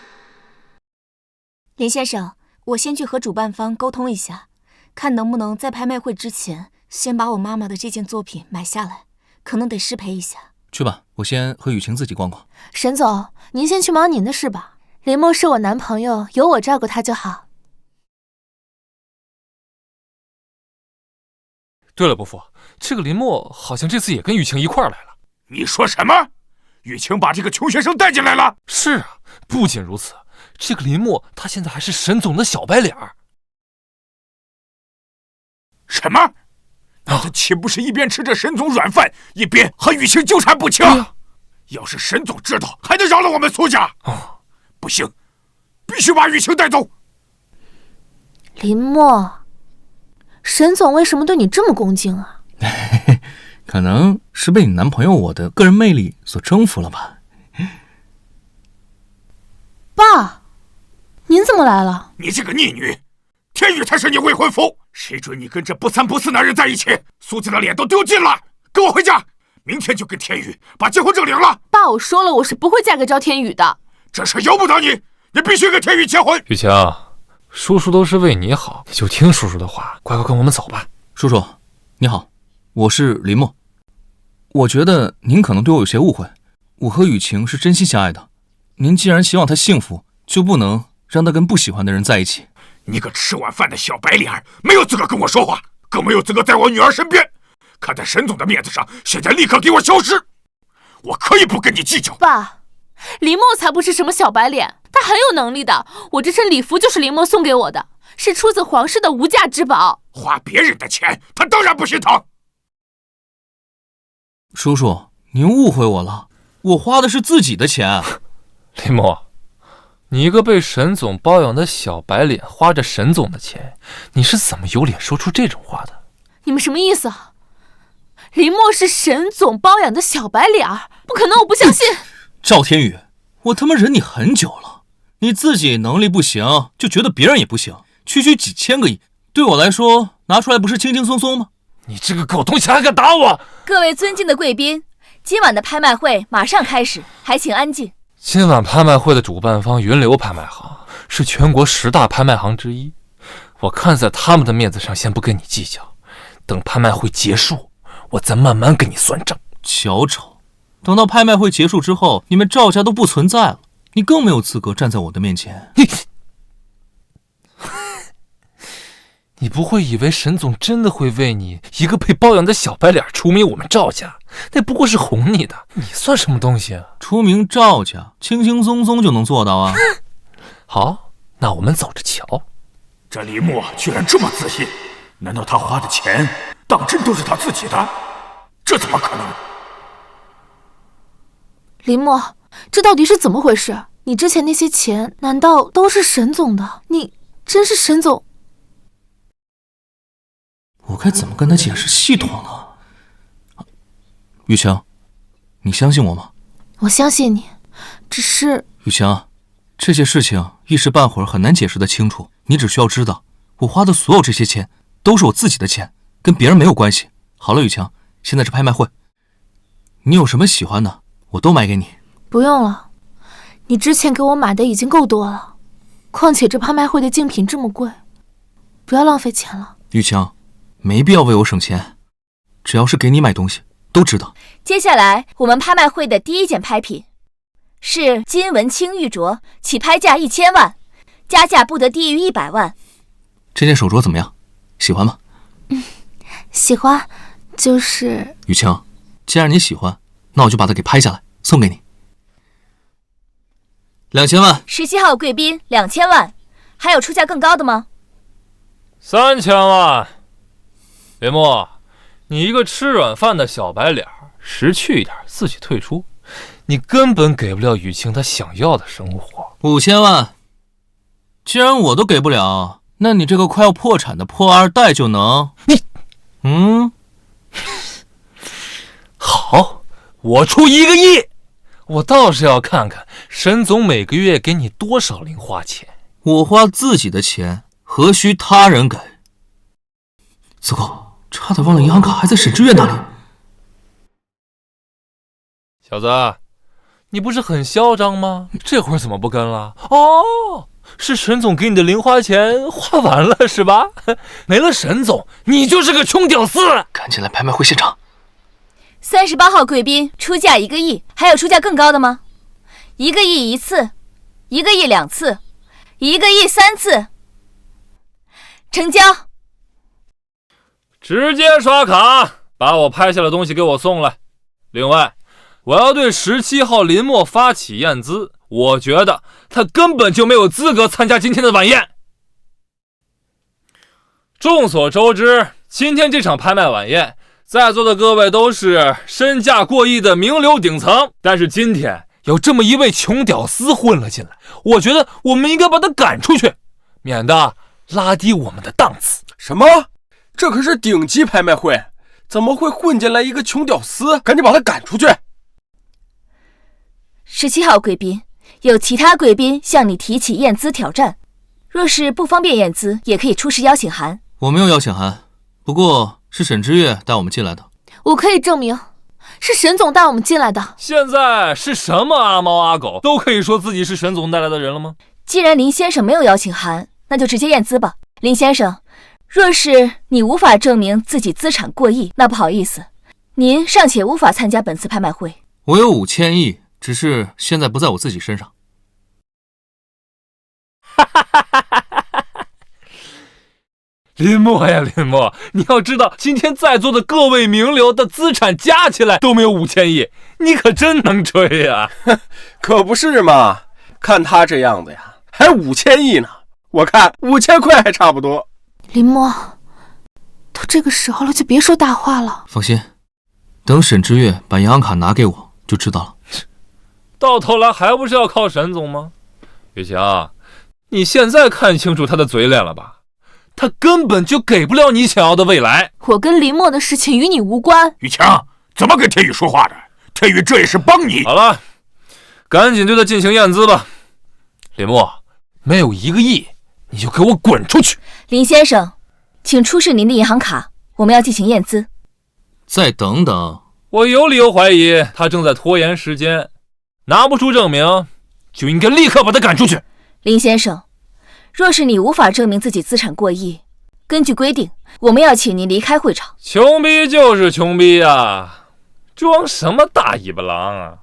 林先生，我先去和主办方沟通一下，看能不能在拍卖会之前先把我妈妈的这件作品买下来，可能得失赔一下。去吧，我先和雨晴自己逛逛。沈总，您先去忙您的事吧。林墨是我男朋友，有我照顾他就好。对了，伯父，这个林墨好像这次也跟雨晴一块儿来了。你说什么？雨晴把这个穷学生带进来了？是啊，不仅如此，这个林墨他现在还是沈总的小白脸儿。什么？那他岂不是一边吃着沈总软饭，一边和雨晴纠缠不清？要是沈总知道，还能饶了我们苏家？不行，必须把雨晴带走。林墨，沈总为什么对你这么恭敬啊？可能是被你男朋友我的个人魅力所征服了吧。爸，您怎么来了？你这个逆女，天宇才是你未婚夫，谁准你跟这不三不四男人在一起？苏子的脸都丢尽了，跟我回家，明天就跟天宇把结婚证领了。爸，我说了，我是不会嫁给赵天宇的。这事由不得你，你必须跟天宇结婚。雨晴，叔叔都是为你好，你就听叔叔的话，乖乖跟我们走吧。叔叔，你好，我是林墨。我觉得您可能对我有些误会，我和雨晴是真心相爱的。您既然希望她幸福，就不能让她跟不喜欢的人在一起。你个吃晚饭的小白脸，没有资格跟我说话，更没有资格在我女儿身边。看在沈总的面子上，现在立刻给我消失！我可以不跟你计较。爸，林墨才不是什么小白脸，他很有能力的。我这身礼服就是林墨送给我的，是出自皇室的无价之宝。花别人的钱，他当然不心疼。叔叔，您误会我了，我花的是自己的钱。林墨，你一个被沈总包养的小白脸，花着沈总的钱，你是怎么有脸说出这种话的？你们什么意思啊？林墨是沈总包养的小白脸，不可能，我不相信。赵天宇，我他妈忍你很久了，你自己能力不行，就觉得别人也不行，区区几千个亿，对我来说拿出来不是轻轻松松吗？你这个狗东西还敢打我！各位尊敬的贵宾，今晚的拍卖会马上开始，还请安静。今晚拍卖会的主办方云流拍卖行是全国10大拍卖行之一，我看在他们的面子上，先不跟你计较，等拍卖会结束，我再慢慢跟你算账。小丑，等到拍卖会结束之后，你们赵家都不存在了，你更没有资格站在我的面前。你不会以为沈总真的会为你一个被包养的小白脸除名我们赵家？那不过是哄你的，你算什么东西啊？除名赵家，轻轻松松就能做到啊！好，那我们走着瞧。这林墨居然这么自信，难道他花的钱当真都是他自己的？这怎么可能？林墨，这到底是怎么回事？你之前那些钱难道都是沈总的？你真是沈总？我该怎么跟他解释系统呢？雨晴，你相信我吗？我相信你，只是……雨晴，这些事情一时半会儿很难解释得清楚。你只需要知道，我花的所有这些钱都是我自己的钱，跟别人没有关系。好了，雨晴，现在是拍卖会，你有什么喜欢的，我都买给你。不用了，你之前给我买的已经够多了，况且这拍卖会的竞品这么贵，不要浪费钱了。雨晴，没必要为我省钱，只要是给你买东西都值得。接下来我们拍卖会的第一件拍品是金文清玉镯，起拍价1000万，加价不得低于100万。这件手镯怎么样？喜欢吗？喜欢，就是雨晴，既然你喜欢，那我就把它给拍下来送给你。2000万。17号贵宾2000万，还有出价更高的吗？3000万。林墨，你一个吃软饭的小白脸，识趣一点，自己退出。你根本给不了雨晴她想要的生活。5000万，既然我都给不了，那你这个快要破产的破二代就能？好，我出1个亿，我倒是要看看沈总每个月给你多少零花钱。我花自己的钱，何须他人给？糟糕，差点忘了银行卡还在沈之月那里。小子，你不是很嚣张吗？这会儿怎么不跟了？哦，是沈总给你的零花钱花完了是吧？没了沈总，你就是个穷屌丝！赶紧来拍卖会现场。38号贵宾出价1个亿，还有出价更高的吗？1个亿1次，1个亿2次，1个亿3次，成交。直接刷卡，把我拍下的东西给我送来。另外，我要对17号林默发起验资，我觉得他根本就没有资格参加今天的晚宴。众所周知，今天这场拍卖晚宴，在座的各位都是身价过亿的名流顶层，但是今天有这么一位穷屌丝混了进来，我觉得我们应该把他赶出去，免得拉低我们的档次。什么？这可是顶级拍卖会，怎么会混进来一个穷屌丝？赶紧把他赶出去！17号贵宾，有其他贵宾向你提起验资挑战，若是不方便验资，也可以出示邀请函。我没有邀请函，不过是沈之月带我们进来的。我可以证明，是沈总带我们进来的。现在是什么阿猫阿狗都可以说自己是沈总带来的人了吗？既然林先生没有邀请函，那就直接验资吧。林先生，若是你无法证明自己资产过亿，那不好意思，您尚且无法参加本次拍卖会。我有5000亿，只是现在不在我自己身上。林默呀林默，你要知道今天在座的各位名流的资产加起来都没有5000亿，你可真能吹呀！可不是嘛，看他这样子呀，还5000亿呢，我看5000块还差不多。林默，都这个时候了，就别说大话了。放心，等沈之月把银行卡拿给我就知道了。到头来还不是要靠沈总吗？雨晴，你现在看清楚他的嘴脸了吧？他根本就给不了你想要的未来。我跟林默的事情与你无关。雨晴，怎么跟天宇说话的？天宇这也是帮你。好了，赶紧对他进行验资吧。林默，没有1个亿，你就给我滚出去！林先生，请出示您的银行卡，我们要进行验资。再等等，我有理由怀疑他正在拖延时间，拿不出证明，就应该立刻把他赶出去。林先生，若是你无法证明自己资产过亿，根据规定，我们要请您离开会场。穷逼就是穷逼啊，装什么大尾巴狼啊！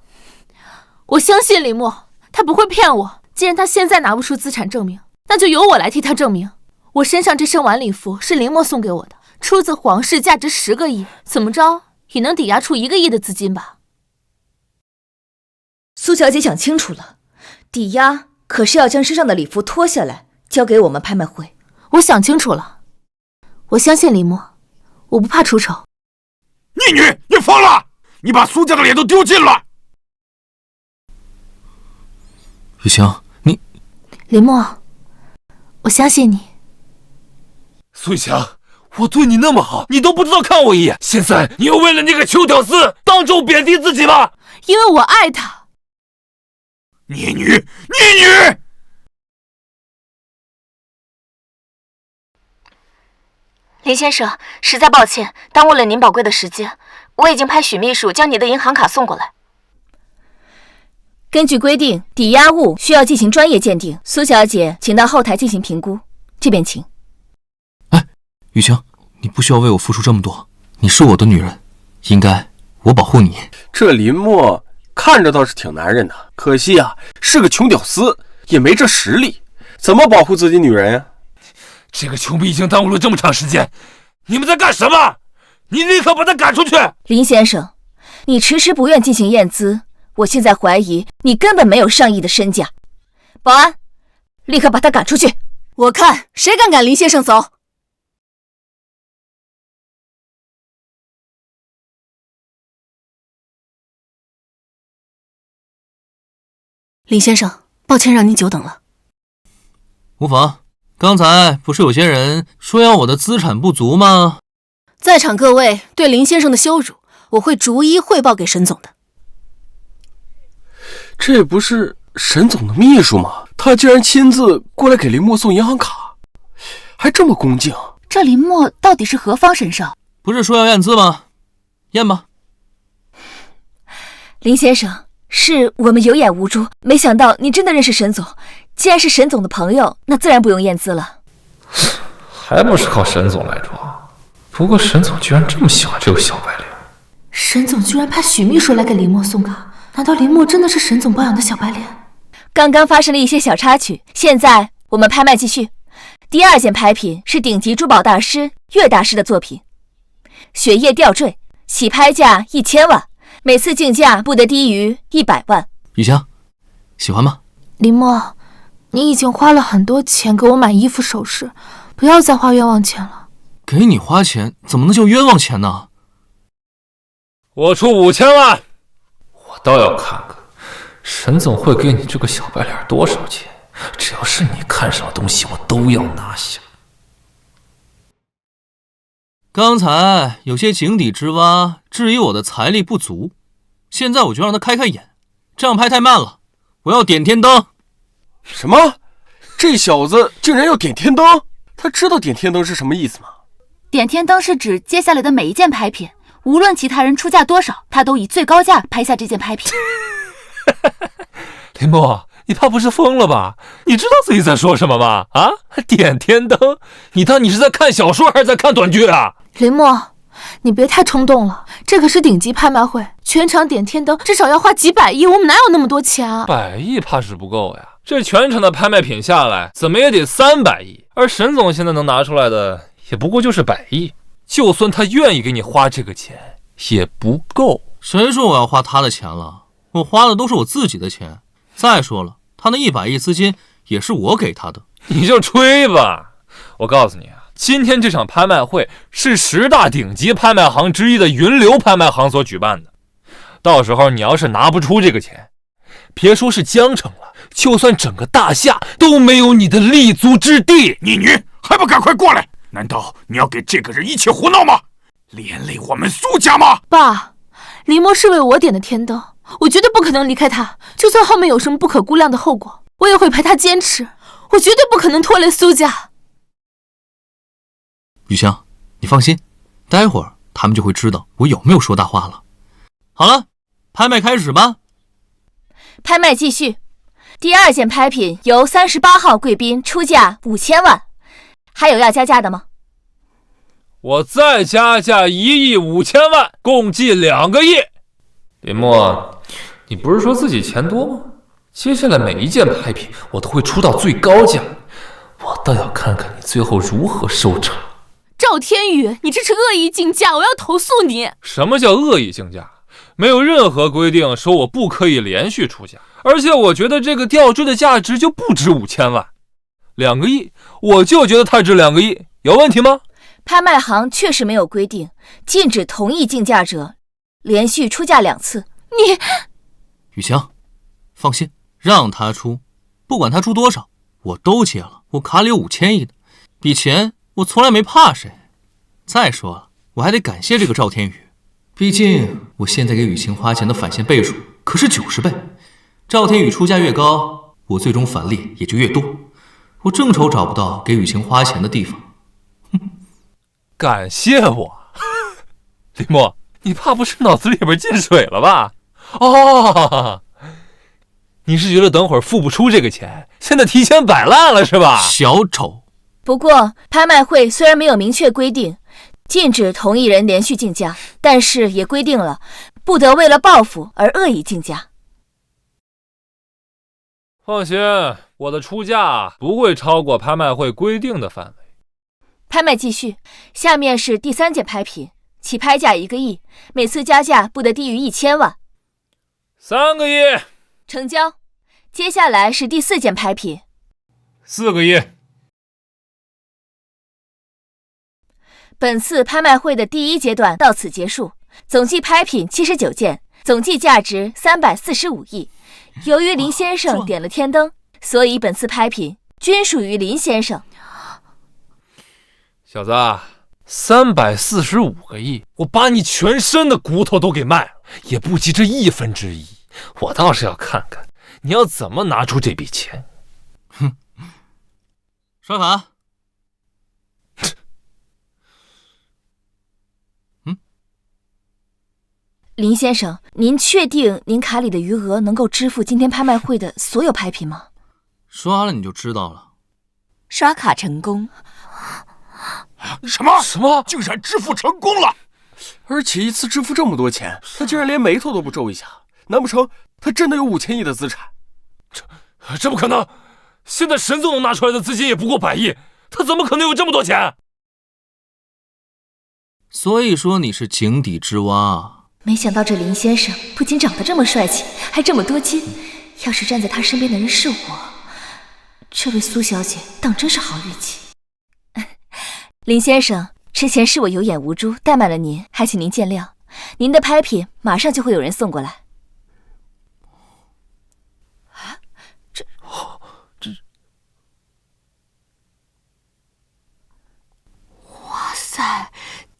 我相信林默，他不会骗我。既然他现在拿不出资产证明，那就由我来替他证明。我身上这身晚礼服是林默送给我的，出自皇室，价值10个亿，怎么着也能抵押出1个亿的资金吧？苏小姐想清楚了，抵押可是要将身上的礼服脱下来交给我们拍卖会。我想清楚了，我相信林默，我不怕出丑。逆女，你疯了！你把苏家的脸都丢尽了！雨晴，你……林默，我相信你。苏强，我对你那么好，你都不知道看我一眼，现在你又为了那个穷屌丝当众贬低自己了？因为我爱他。逆女，逆女！林先生，实在抱歉，耽误了您宝贵的时间。我已经派许秘书将你的银行卡送过来。根据规定，抵押物需要进行专业鉴定。苏小姐，请到后台进行评估。这边请。哎，雨晴，你不需要为我付出这么多，你是我的女人，应该我保护你。这林默看着倒是挺男人的，可惜啊，是个穷屌丝，也没这实力，怎么保护自己女人呀？这个穷逼已经耽误了这么长时间，你们在干什么？你立刻把他赶出去！林先生，你迟迟不愿进行验资，我现在怀疑你根本没有上亿的身价。保安，立刻把他赶出去！我看谁敢赶林先生走！林先生，抱歉让您久等了。无妨，刚才不是有些人说要我的资产不足吗？在场各位对林先生的羞辱，我会逐一汇报给沈总的。这不是沈总的秘书吗？他竟然亲自过来给林默送银行卡，还这么恭敬。这林默到底是何方神圣？不是说要验资吗？验吧。林先生，是我们有眼无珠，没想到你真的认识沈总。既然是沈总的朋友，那自然不用验资了。还不是靠沈总来装。不过沈总居然这么喜欢这个小白脸。沈总居然派许秘书来给林默送卡，难道林默真的是沈总包养的小白脸？刚刚发生了一些小插曲，现在我们拍卖继续。第2件拍品是顶级珠宝大师岳大师的作品，雪夜吊坠，起拍价1000万，每次竞价不得低于100万。雨香，喜欢吗？林默，你已经花了很多钱给我买衣服首饰，不要再花冤枉钱了。给你花钱怎么能叫冤枉钱呢？我出5000万，我倒要看看沈总会给你这个小白脸多少钱。只要是你看上的东西，我都要拿下。刚才有些井底之蛙质疑我的财力不足，现在我就让他开开眼。这样拍太慢了，我要点天灯。什么？这小子竟然要点天灯？他知道点天灯是什么意思吗？点天灯是指接下来的每一件拍品，无论其他人出价多少，他都以最高价拍下这件拍品。林默，你怕不是疯了吧？你知道自己在说什么吗？啊，点天灯？你当你是在看小说还是在看短剧啊？林默，你别太冲动了，这可是顶级拍卖会，全场点天灯至少要花几百亿，我们哪有那么多钱啊？100亿怕是不够呀，这全场的拍卖品下来，怎么也得300亿，而沈总现在能拿出来的也不过就是100亿，就算他愿意给你花这个钱，也不够。谁说我要花他的钱了？我花的都是我自己的钱。再说了，他那100亿资金也是我给他的。你就吹吧！我告诉你啊，今天这场拍卖会是10大顶级拍卖行之一的云流拍卖行所举办的。到时候你要是拿不出这个钱，别说是江城了，就算整个大夏都没有你的立足之地。你女还不赶快过来！难道你要给这个人一起胡闹吗？连累我们苏家吗？爸，林默是为我点的天灯，我绝对不可能离开他，就算后面有什么不可估量的后果，我也会陪他坚持，我绝对不可能拖累苏家。雨香，你放心，待会儿他们就会知道我有没有说大话了。好了，拍卖开始吧。拍卖继续。第2件拍品由38号贵宾出价5000万，还有要加价的吗？我再加价1亿5000万，共计2个亿。林默，你不是说自己钱多吗？接下来每一件拍品我都会出到最高价，我倒要看看你最后如何收场。赵天宇，你这是恶意竞价，我要投诉你！什么叫恶意竞价？没有任何规定说我不可以连续出价，而且我觉得这个吊坠的价值就不值5000万，2个亿，我就觉得它值2个亿，有问题吗？拍卖行确实没有规定禁止同一竞价者连续出价2次。你，雨香，放心，让他出，不管他出多少，我都接了。我卡里有5000亿的，比钱我从来没怕谁。再说了，我还得感谢这个赵天宇，毕竟我现在给雨晴花钱的返现倍数可是90倍。赵天宇出价越高，我最终返利也就越多。我正愁找不到给雨晴花钱的地方。感谢我？林默，你怕不是脑子里边进水了吧？哦，你是觉得等会儿付不出这个钱，现在提前摆烂了是吧？小丑。不过拍卖会虽然没有明确规定禁止同一人连续竞价，但是也规定了不得为了报复而恶意竞价。放心，我的出价不会超过拍卖会规定的范围。拍卖继续，下面是第3件拍品，起拍价1个亿，每次加价不得低于1000万。3个亿，成交。接下来是第4件拍品，4个亿。本次拍卖会的第1阶段到此结束，总计拍品79件，总计价值345亿，由于林先生点了天灯，所以本次拍品均属于林先生。小子，345个亿，我把你全身的骨头都给卖了，也不及这1/1。我倒是要看看你要怎么拿出这笔钱。哼，刷卡。林先生，您确定您卡里的余额能够支付今天拍卖会的所有拍品吗？刷了你就知道了。刷卡成功。什么？竟然支付成功了！而且一次支付这么多钱，他竟然连眉头都不皱一下，难不成他真的有5000亿的资产？这不可能！现在沈总能拿出来的资金也不过100亿，他怎么可能有这么多钱？所以说你是井底之蛙。没想到这林先生不仅长得这么帅气，还这么多金。要是站在他身边的人是我，这位苏小姐当真是好运气。林先生，之前是我有眼无珠，怠慢了您，还请您见谅。您的拍品马上就会有人送过来。哇塞，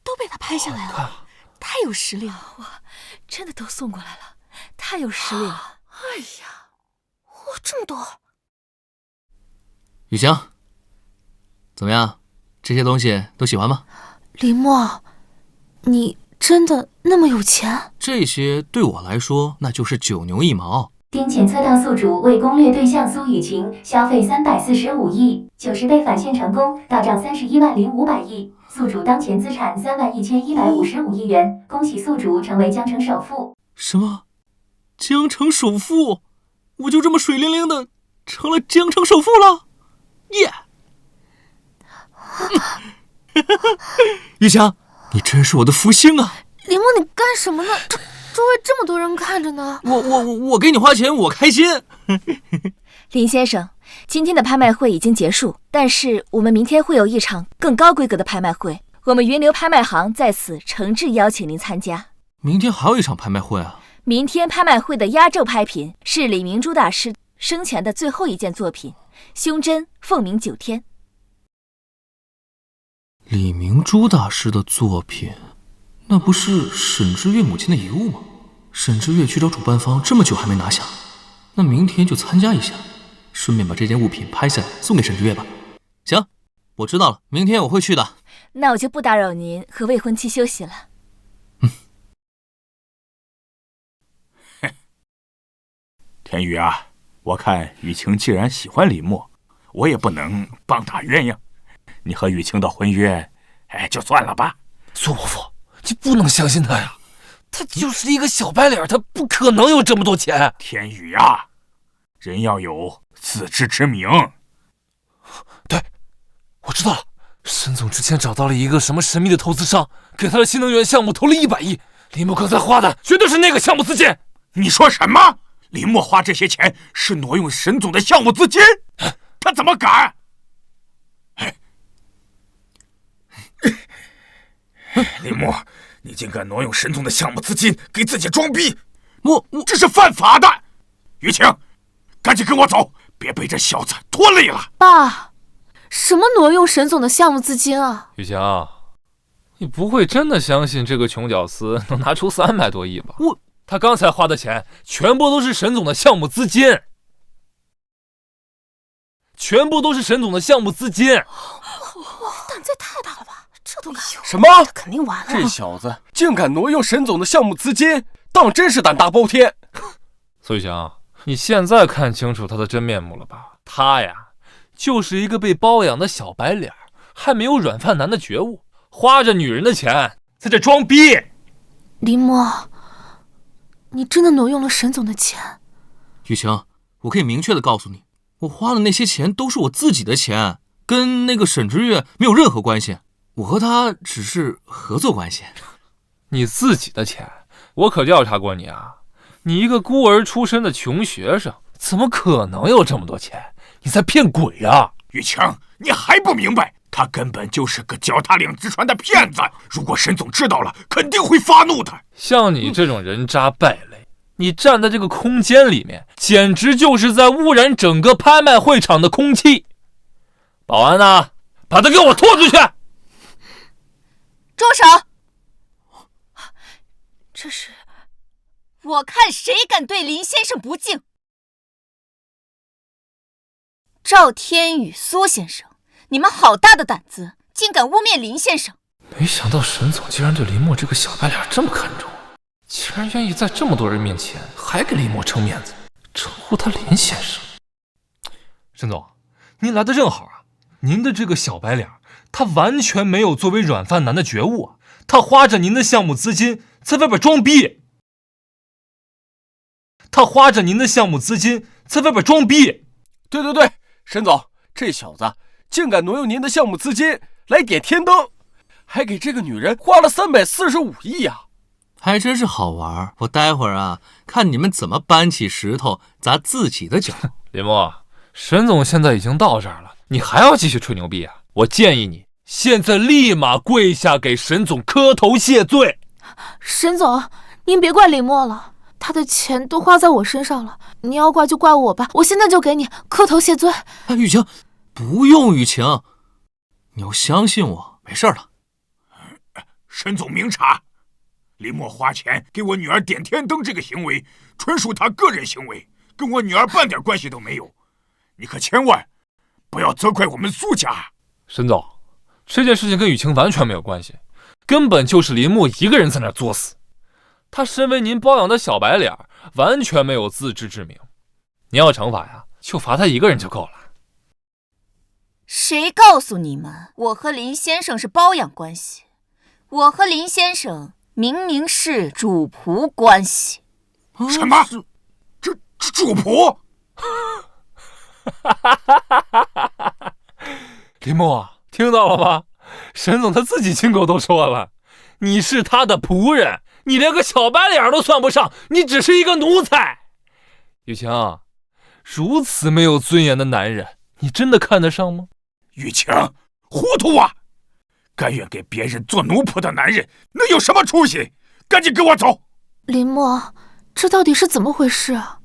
都被他拍下来了，太有实力了！哇，真的都送过来了，太有实力了！哎呀，哇，这么多！雨翔，怎么样？这些东西都喜欢吗？林墨，你真的那么有钱？这些对我来说那就是9牛1毛。丁检测到宿主为攻略对象苏雨晴，消费345亿，90倍返现成功，到账310500亿。宿主当前资产31155亿元，恭喜宿主成为江城首富。什么？江城首富？我就这么水灵灵的成了江城首富了？耶！雨翔，你真是我的福星啊！林墨，你干什么呢？周围这么多人看着呢。我给你花钱，我开心。林先生，今天的拍卖会已经结束，但是我们明天会有一场更高规格的拍卖会，我们云流拍卖行在此诚挚邀请您参加。明天还有一场拍卖会啊？明天拍卖会的压轴拍品是李明珠大师生前的最后一件作品，胸针凤鸣9天。李明珠大师的作品，那不是沈之月母亲的遗物吗？沈之月去找主办方这么久还没拿下，那明天就参加一下，顺便把这件物品拍下来送给沈之月吧。行，我知道了，明天我会去的。那我就不打扰您和未婚妻休息了。天宇啊，我看雨晴既然喜欢李默，我也不能棒打鸳鸯。你和雨晴的婚约，就算了吧。苏伯父，你不能相信他呀，他就是一个小白脸，他不可能有这么多钱。天宇啊，人要有自知之明。对，我知道了。沈总之前找到了一个什么神秘的投资商，给他的新能源项目投了100亿。林默刚才花的绝对是那个项目资金。你说什么？林默花这些钱是挪用沈总的项目资金？他怎么敢？林默，你竟敢挪用沈总的项目资金给自己装逼，我这是犯法的！雨晴，赶紧跟我走，别被这小子拖累了。爸，什么挪用沈总的项目资金啊？雨晴，你不会真的相信这个穷屌丝能拿出300多亿吧？他刚才花的钱全部都是沈总的项目资金，全部都是沈总的项目资金。哇，胆子也太大了吧！这都敢！什么？他肯定完了。这小子竟敢挪用沈总的项目资金，当真是胆大包天。苏雨翔，你现在看清楚他的真面目了吧？他呀，就是一个被包养的小白脸，还没有软饭男的觉悟，花着女人的钱在这装逼。林默，你真的挪用了沈总的钱？雨晴，我可以明确的告诉你，我花的那些钱都是我自己的钱，跟那个沈之月没有任何关系，我和他只是合作关系。你自己的钱，我可调查过你啊！你一个孤儿出身的穷学生，怎么可能有这么多钱？你在骗鬼啊！雨晴，你还不明白？他根本就是个脚踏两只船的骗子！如果沈总知道了，肯定会发怒的。像你这种人渣败类，你站在这个空间里面，简直就是在污染整个拍卖会场的空气。保安呐，把他给我拖出去！住手！这是……我看谁敢对林先生不敬！赵天宇、苏先生，你们好大的胆子，竟敢污蔑林先生！没想到沈总竟然对林默这个小白脸这么看重，竟然愿意在这么多人面前还给林默撑面子，称呼他林先生。沈总，您来的正好啊！您的这个小白脸，他完全没有作为软饭男的觉悟啊！他花着您的项目资金在外边装逼，对，沈总，这小子竟敢挪用您的项目资金来点天灯，还给这个女人花了345亿呀！还真是好玩，我待会儿啊，看你们怎么搬起石头砸自己的脚。林默，沈总现在已经到这儿了，你还要继续吹牛逼啊？我建议你现在立马跪下给沈总磕头谢罪。沈总，您别怪林默了，他的钱都花在我身上了，你要怪就怪我吧，我现在就给你磕头谢罪。雨晴，不用雨晴，你要相信我，没事的。沈总明察，林默花钱给我女儿点天灯这个行为，纯属他个人行为，跟我女儿半点关系都没有。你可千万不要责怪我们苏家。沈总，这件事情跟雨晴完全没有关系，根本就是林默一个人在那作死。他身为您包养的小白脸，完全没有自知之明。您要惩罚呀，就罚他一个人就够了。谁告诉你们我和林先生是包养关系？我和林先生明明是主仆关系。什么？这主仆？林默，听到了吗？沈总他自己亲口都说了，你是他的仆人，你连个小白脸都算不上，你只是一个奴才。雨晴，如此没有尊严的男人，你真的看得上吗？雨晴，糊涂啊！甘愿给别人做奴仆的男人能有什么出息？赶紧跟我走！林默，这到底是怎么回事啊？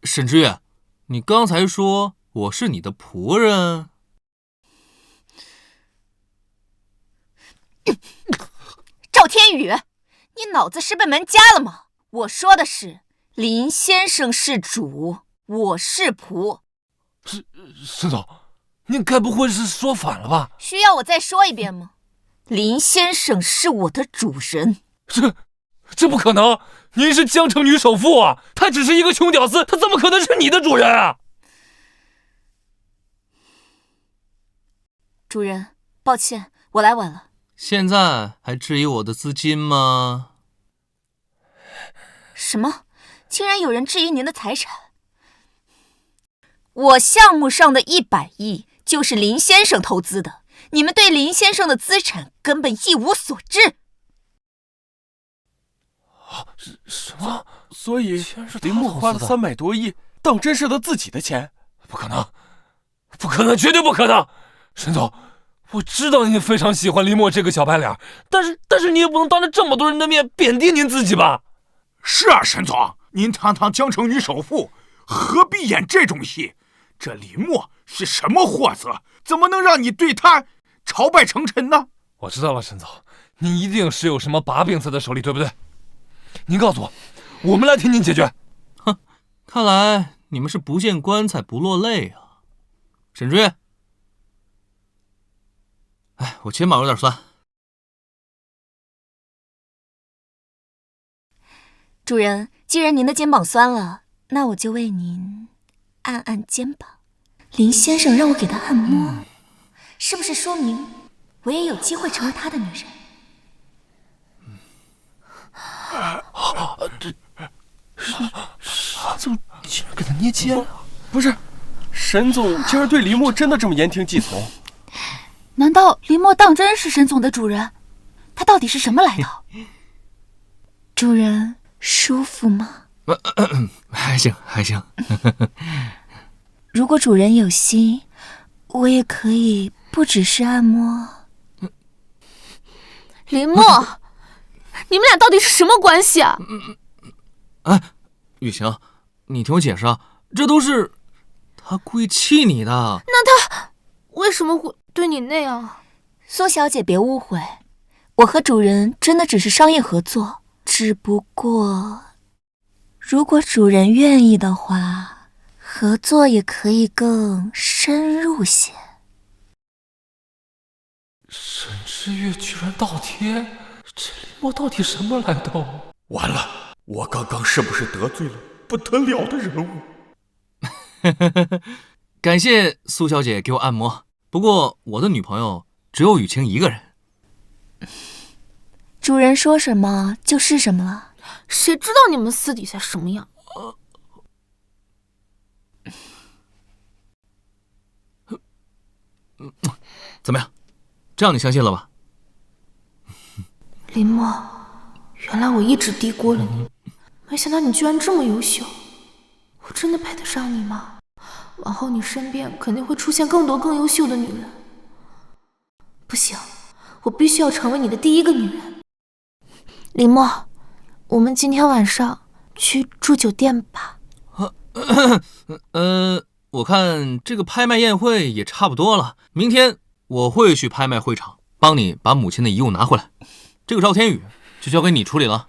沈之月，你刚才说我是你的仆人？赵天宇，你脑子是被门夹了吗？我说的是林先生是主，我是仆。沈总，您该不会是说反了吧？需要我再说一遍吗？林先生是我的主人。这不可能！您是江城女首富啊，他只是一个穷屌丝，他怎么可能是你的主人啊？主人，抱歉，我来晚了。现在还质疑我的资金吗？什么？竟然有人质疑您的财产？我项目上的100亿就是林先生投资的，你们对林先生的资产根本一无所知。什么？所以林默花了300多亿，当真是他自己的钱？不可能，不可能，绝对不可能！沈总，我知道您非常喜欢林默这个小白脸，但是你也不能当着这么多人的面贬低您自己吧？是啊，沈总，您堂堂江城女首富，何必演这种戏？这林默是什么货色？怎么能让你对他朝拜成臣呢？我知道了，沈总，您一定是有什么把柄在他手里，对不对？您告诉我，我们来替您解决。哼，看来你们是不见棺材不落泪啊。沈之月，我肩膀有点酸。主人，既然您的肩膀酸了，那我就为您按按肩膀。林先生让我给他按摩，是不是说明我也有机会成为他的女人？沈总竟然给他捏肩？不是，沈总竟然对林默真的这么言听计从？难道林默当真是沈总的主人？他到底是什么来头？主人舒服吗？还行还行。如果主人有心，我也可以不只是按摩。林默，你们俩到底是什么关系啊？哎，雨晴，你听我解释啊，这都是他故意气你的。那他为什么会对你那样？苏小姐别误会，我和主人真的只是商业合作，只不过如果主人愿意的话，合作也可以更深入些。沈之月居然倒贴，这林墨到底什么来头？完了，我刚刚是不是得罪了不得了的人物？感谢苏小姐给我按摩，不过我的女朋友只有雨晴一个人。主人说什么就是什么了。谁知道你们私底下什么样？怎么样？这样你相信了吧？林墨，原来我一直低估了你，没想到你居然这么优秀。我真的配得上你吗？往后你身边肯定会出现更多更优秀的女人。不行，我必须要成为你的第一个女人。林墨，我们今天晚上去住酒店吧。我看这个拍卖宴会也差不多了，明天我会去拍卖会场帮你把母亲的遗物拿回来。这个赵天宇就交给你处理了。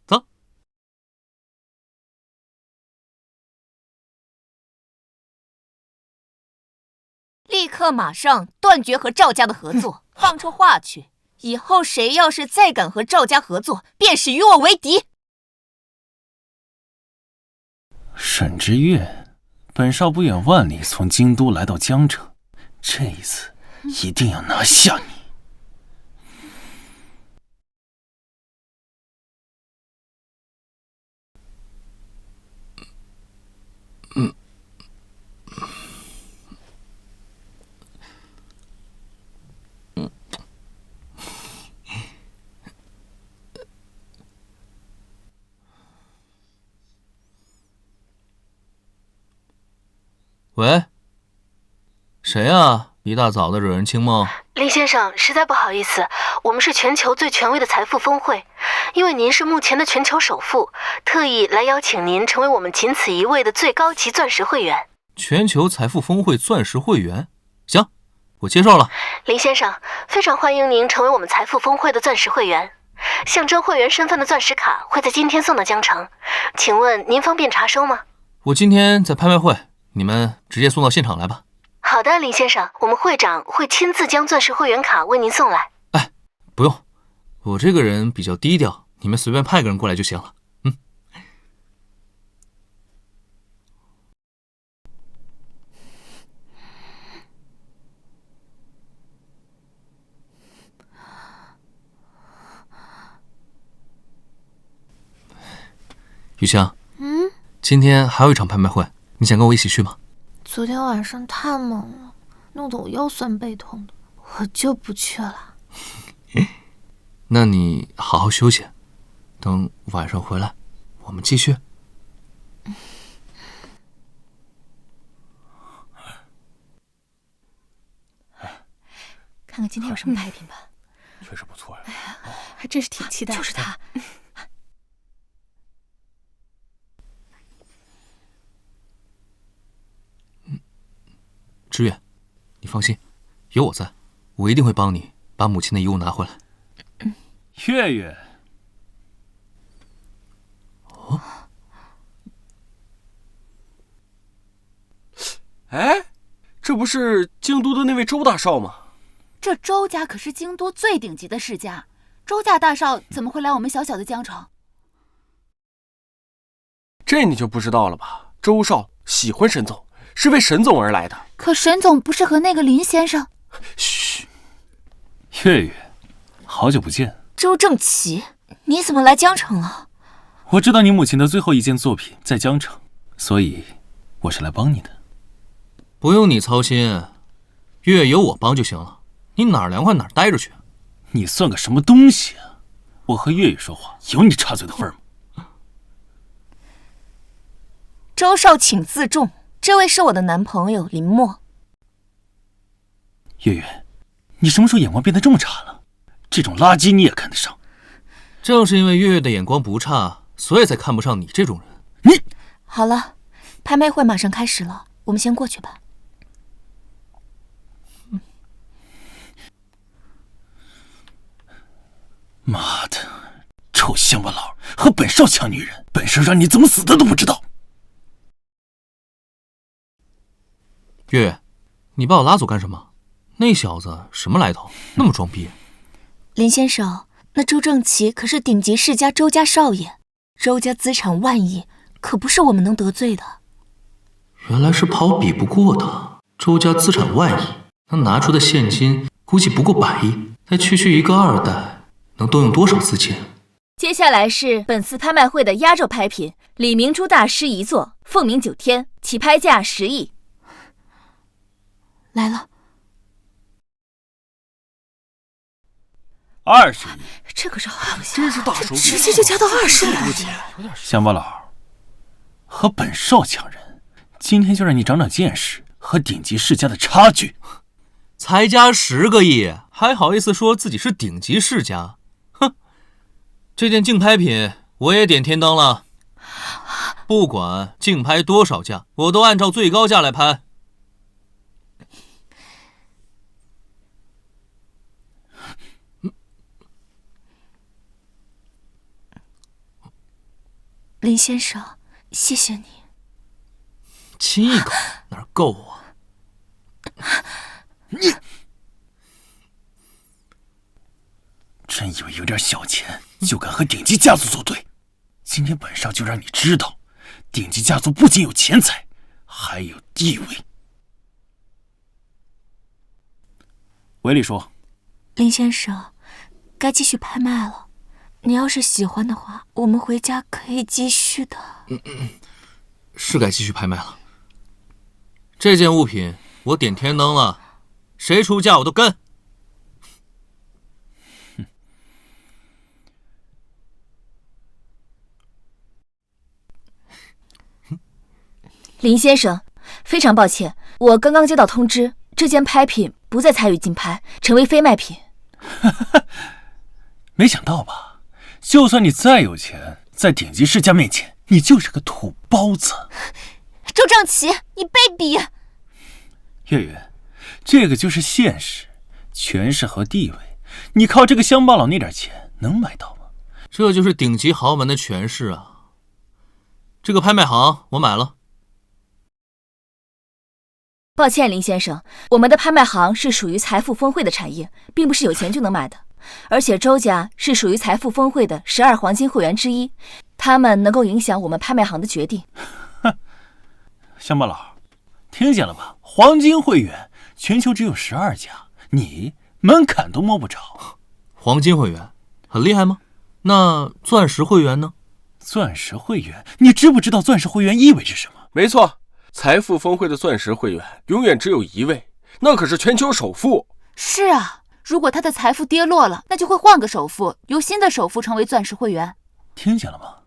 走。立刻马上断绝和赵家的合作，放出话去，以后谁要是再敢和赵家合作，便是与我为敌。沈之月，本少不远万里从京都来到江城，这一次一定要拿下你。喂，谁啊？一大早的惹人清梦。林先生，实在不好意思，我们是全球最权威的财富峰会，因为您是目前的全球首富，特意来邀请您成为我们仅此一位的最高级钻石会员。全球财富峰会钻石会员，行，我接受了。林先生，非常欢迎您成为我们财富峰会的钻石会员。象征会员身份的钻石卡会在今天送到江城，请问您方便查收吗？我今天在拍卖会，你们直接送到现场来吧。好的，林先生，我们会长会亲自将钻石会员卡为您送来。哎，不用，我这个人比较低调，你们随便派个人过来就行了。雨香，今天还有一场拍卖会，你想跟我一起去吗？昨天晚上太猛了，弄得我腰酸背痛的，我就不去了。那你好好休息，等晚上回来，我们继续。看看今天有什么拍品吧。确实不错呀。还真是挺期待的。就是他。志远，你放心，有我在，我一定会帮你把母亲的遗物拿回来。月月，哦，哎，这不是京都的那位周大少吗？这周家可是京都最顶级的世家，周家大少怎么会来我们小小的江城？这你就不知道了吧？周少喜欢沈总，是为沈总而来的。可沈总不是和那个林先生？嘘，月月，好久不见。周正奇，你怎么来江城了？我知道你母亲的最后一件作品在江城，所以我是来帮你的。不用你操心，月月有我帮就行了。你哪儿凉快哪儿待着去。你算个什么东西啊？我和月月说话，有你插嘴的份吗？周少请自重，这位是我的男朋友林墨。月月，你什么时候眼光变得这么差了？这种垃圾你也看得上？正是因为月月的眼光不差，所以才看不上你这种人。你好了，拍卖会马上开始了，我们先过去吧。妈的，臭乡巴佬和本少抢女人，本少让你怎么死的都不知道。月月，你把我拉走干什么？那小子什么来头？那么装逼。林先生，那周正奇可是顶级世家周家少爷，周家资产万亿，可不是我们能得罪的。原来是怕我比不过他。周家资产万亿，他拿出的现金估计不过100亿，再区一个二代，能动用多少资金？接下来是本次拍卖会的压轴拍品，李明珠大师遗作《凤鸣9天》，起拍价10亿。来了，20亿，这可是好不真是大手笔，直接就加到20了。乡巴佬和本少抢人，今天就让你长长见识和顶级世家的差距。才加10个亿，还好意思说自己是顶级世家？哼！这件竞拍品我也点天灯了，不管竞拍多少价，我都按照最高价来拍。林先生，谢谢你。亲一口哪够啊！你真以为有点小钱就敢和顶级家族作对？今天本少就让你知道，顶级家族不仅有钱财，还有地位。韦礼说：“林先生，该继续拍卖了。你要是喜欢的话，我们回家可以继续的。”是该继续拍卖了。这件物品我点天灯了，谁出价我都跟。林先生，非常抱歉，我刚刚接到通知，这件拍品不再参与竞拍，成为非卖品。没想到吧？就算你再有钱，在顶级世家面前，你就是个土包子。周正奇，你卑鄙！月月，这个就是现实，权势和地位，你靠这个乡巴佬那点钱能买到吗？这就是顶级豪门的权势啊！这个拍卖行我买了。抱歉，林先生，我们的拍卖行是属于财富峰会的产业，并不是有钱就能买的。而且周家是属于财富峰会的12黄金会员之一，他们能够影响我们拍卖行的决定。乡巴佬，听见了吧？黄金会员全球只有12家，你门槛都摸不着。黄金会员很厉害吗？那钻石会员呢？钻石会员，你知不知道钻石会员意味着什么？没错，财富峰会的钻石会员永远只有1位，那可是全球首富。是啊，如果他的财富跌落了，那就会换个首富，由新的首富成为钻石会员。听见了吗？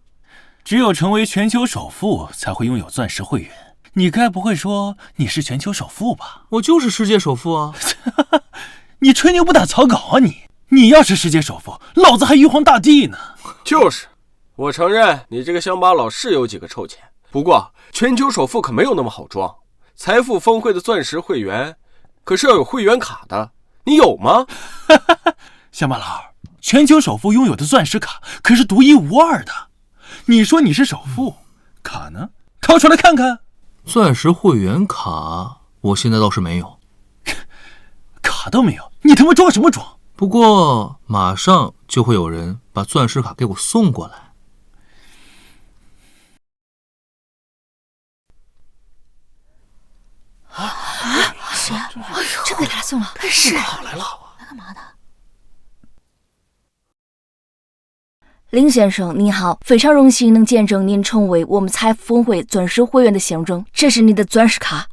只有成为全球首富才会拥有钻石会员。你该不会说你是全球首富吧？我就是世界首富啊！你吹牛不打草稿啊你！你要是世界首富，老子还玉皇大帝呢。就是，我承认你这个乡巴佬是有几个臭钱，不过全球首富可没有那么好装。财富峰会的钻石会员可是要有会员卡的，你有吗？乡巴佬，全球首富拥有的钻石卡可是独一无二的。你说你是首富，卡呢？掏出来看看。钻石会员卡，我现在倒是没有，卡都没有，你他妈装什么装？不过马上就会有人把钻石卡给我送过来。谁啊？这个给他送了，是来了，来干嘛的？林先生您好，非常荣幸能见证您成为我们财富峰会钻石会员的象征，这是你的钻石卡。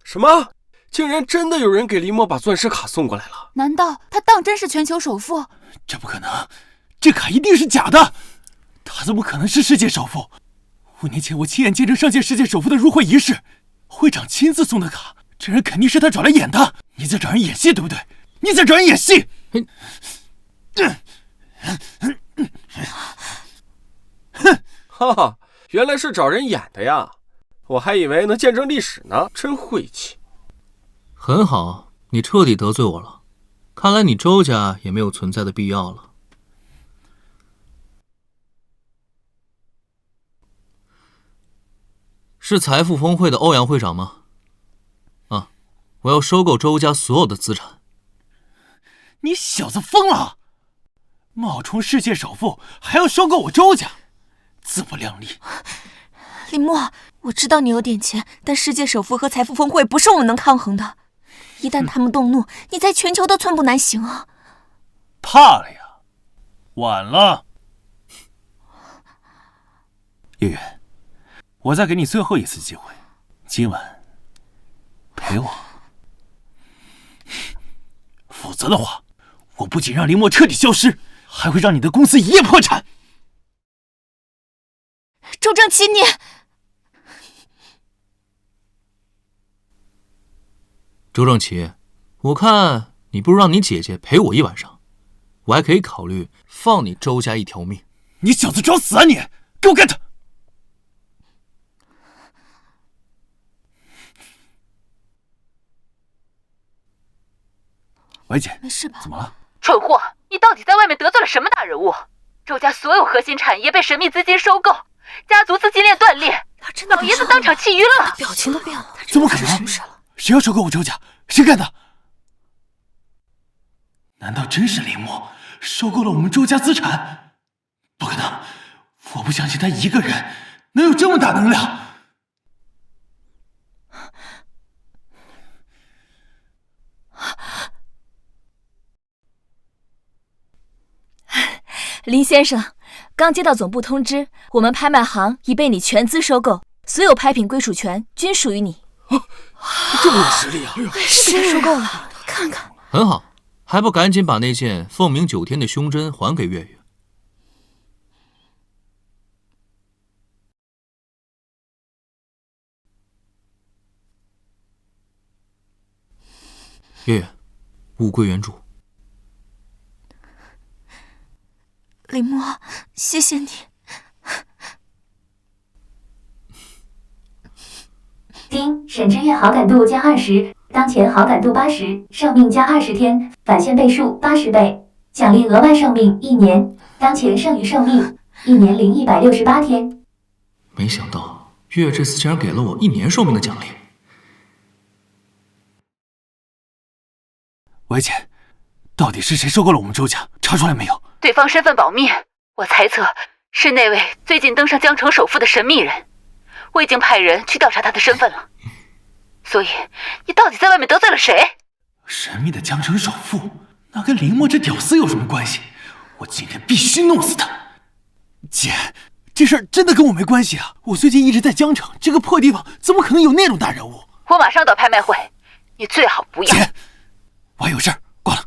什么？竟然真的有人给林默把钻石卡送过来了？难道他当真是全球首富？这不可能，这卡一定是假的，他怎么可能是世界首富？5年前我亲眼见证上届世界首富的入会仪式，会长亲自送的卡，这人肯定是他找来演的。你在找人演戏，对不对？你在找人演戏。哈哈，原来是找人演的呀！我还以为能见证历史呢，真晦气。很好，你彻底得罪我了。看来你周家也没有存在的必要了。是财富峰会的欧阳会长吗？啊，我要收购周家所有的资产。你小子疯了！冒充世界首富还要收购我周家，自不量力！林墨，我知道你有点钱，但世界首富和财富峰会不是我们能抗衡的。一旦他们动怒，你在全球都寸步难行啊！怕了呀，晚了。月月，我再给你最后一次机会，今晚陪我。否则的话，我不仅让林墨彻底消失，还会让你的公司一夜破产。周正奇，你周正奇，我看你不如让你姐姐陪我一晚上，我还可以考虑放你周家一条命。你小子找死啊你！给我干他！歪姐，没事吧？怎么了？蠢货，你到底在外面得罪了什么大人物？周家所有核心产业被神秘资金收购，家族资金链断裂，老爷子当场气晕了，表情都变了。怎么可能？谁要收购我周家？谁干的？难道真是林墨收购了我们周家资产？不可能！我不相信他一个人能有这么大能量。林先生，刚接到总部通知，我们拍卖行已被你全资收购，所有拍品归属权均属于你。这么有实力啊！是被收购了，看看。很好，还不赶紧把那件凤鸣9天的胸针还给月月。月月，物归原主。林墨，谢谢你。丁，沈之月好感度加20，当前好感度80，寿命加20天，返现倍数80倍，奖励额外寿命1年，当前剩余寿命1年零168天。没想到月月这次竟然给了我1年寿命的奖励。歪姐，到底是谁收购了我们周家？查出来没有？对方身份保密，我猜测是那位最近登上江城首富的神秘人。我已经派人去调查他的身份了。所以，你到底在外面得罪了谁？神秘的江城首富，那跟林墨这屌丝有什么关系？我今天必须弄死他！姐，这事儿真的跟我没关系啊！我最近一直在江城这个破地方，怎么可能有那种大人物？我马上到拍卖会，你最好不要。姐，我还有事儿，挂了。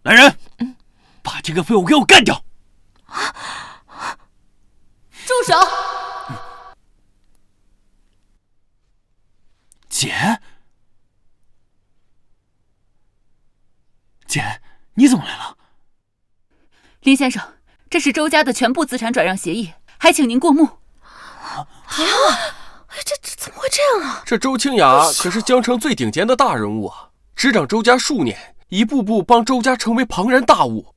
来人，把这个废物给我干掉！住手！姐，姐，你怎么来了？林先生，这是周家的全部资产转让协议，还请您过目。这怎么会这样啊？这周清雅可是江城最顶尖的大人物啊，执掌周家数年，一步步帮周家成为庞然大物，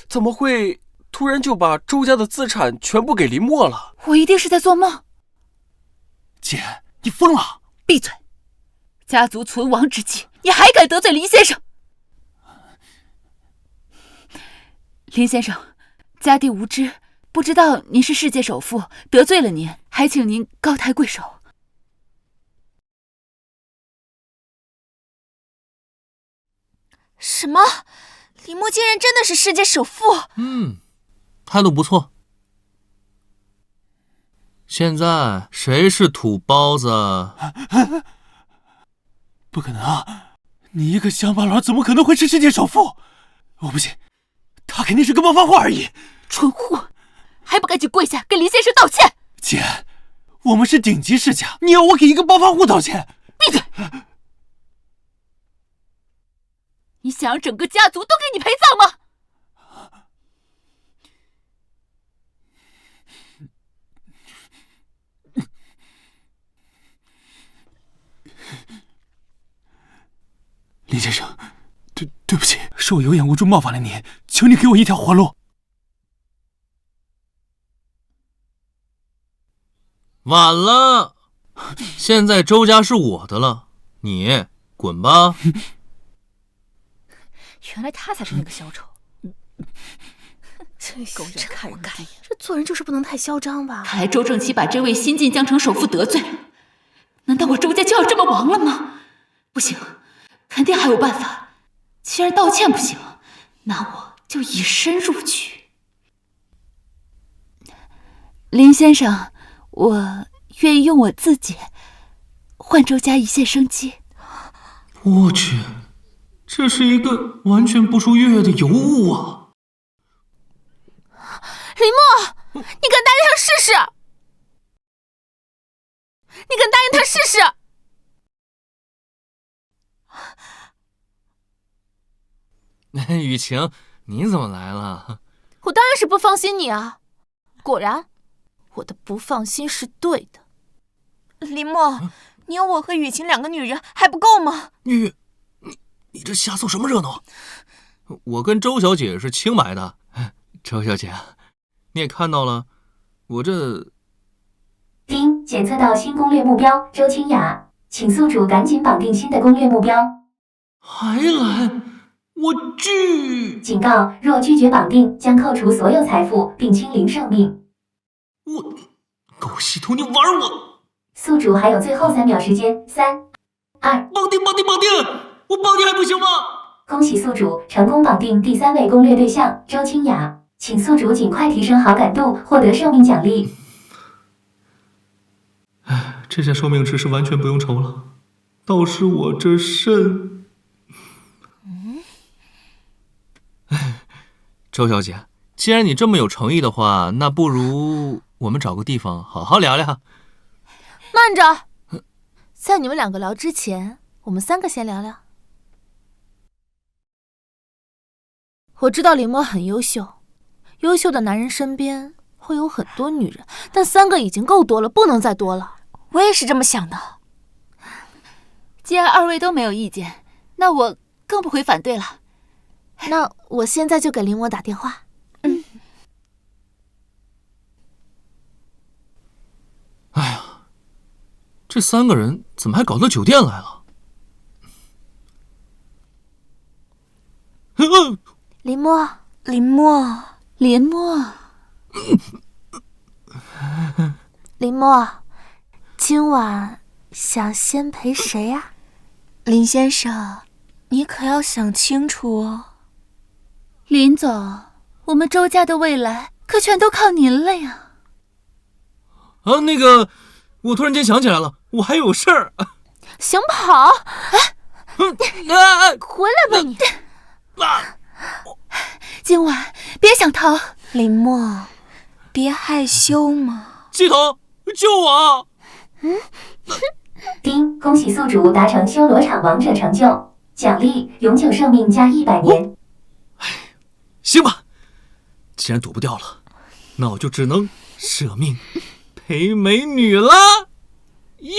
怎么会突然就把周家的资产全部给林墨了？我一定是在做梦。姐，你疯了！闭嘴！家族存亡之际，你还敢得罪林先生？林先生，家弟无知，不知道您是世界首富，得罪了您，还请您高抬贵手。什么？林墨竟然真的是世界首富？态度不错。现在谁是土包子？不可能啊！你一个乡巴佬怎么可能会是世界首富？我不信，他肯定是个冒犯货而已。蠢货，还不赶紧跪下跟林先生道歉！姐，我们是顶级世家，你要我给一个暴发户道歉？闭嘴！你想让整个家族都给你陪葬吗？林先生，对不起，是我有眼无珠冒犯了你，求你给我一条活路。晚了，现在周家是我的了，你滚吧。原来他才是那个小丑。狗眼看人低，这做人就是不能太嚣张吧？看来周正熙把这位新晋江城首富得罪了，难道我周家就要这么亡了吗？不行，肯定还有办法。既然道歉不行，那我就以身入局。林先生，我愿意用我自己换周家一线生机。我去，这是一个完全不出月的尤物啊！林墨，你敢答应他试试？你敢答应他试试？雨晴，你怎么来了？我当然是不放心你啊！果然，我的不放心是对的。林墨，你有我和雨晴2个女人还不够吗？你这瞎凑什么热闹？我跟周小姐是清白的。周小姐，你也看到了，我这……丁检测到新攻略目标周清雅，请宿主赶紧绑定新的攻略目标。还来？我拒！警告：若拒绝绑定，将扣除所有财富并清零生命。我狗系统，你玩我！宿主还有最后3秒时间，3、2，绑定！我绑定还不行吗？恭喜宿主成功绑定第3位攻略对象周清雅，请宿主尽快提升好感度，获得寿命奖励。这下寿命值是完全不用愁了，倒是我这肾……周小姐，既然你这么有诚意的话，那不如我们找个地方好好聊聊。慢着，在你们2个聊之前，我们3个先聊聊。我知道林墨很优秀，优秀的男人身边会有很多女人，但3个已经够多了，不能再多了。我也是这么想的。既然2位都没有意见，那我更不会反对了。那我现在就给林墨打电话。哎呀，这3个人怎么还搞到酒店来了？林墨，林墨，今晚想先陪谁呀？林先生，你可要想清楚哦。林总，我们周家的未来可全都靠您了呀！那个，我突然间想起来了，我还有事儿。想跑？回来吧你！今晚别想逃。林墨，别害羞嘛。系统，救我！丁，恭喜宿主达成修罗场王者成就，奖励永久寿命加100年。行吧，既然躲不掉了，那我就只能舍命陪美女了。哟！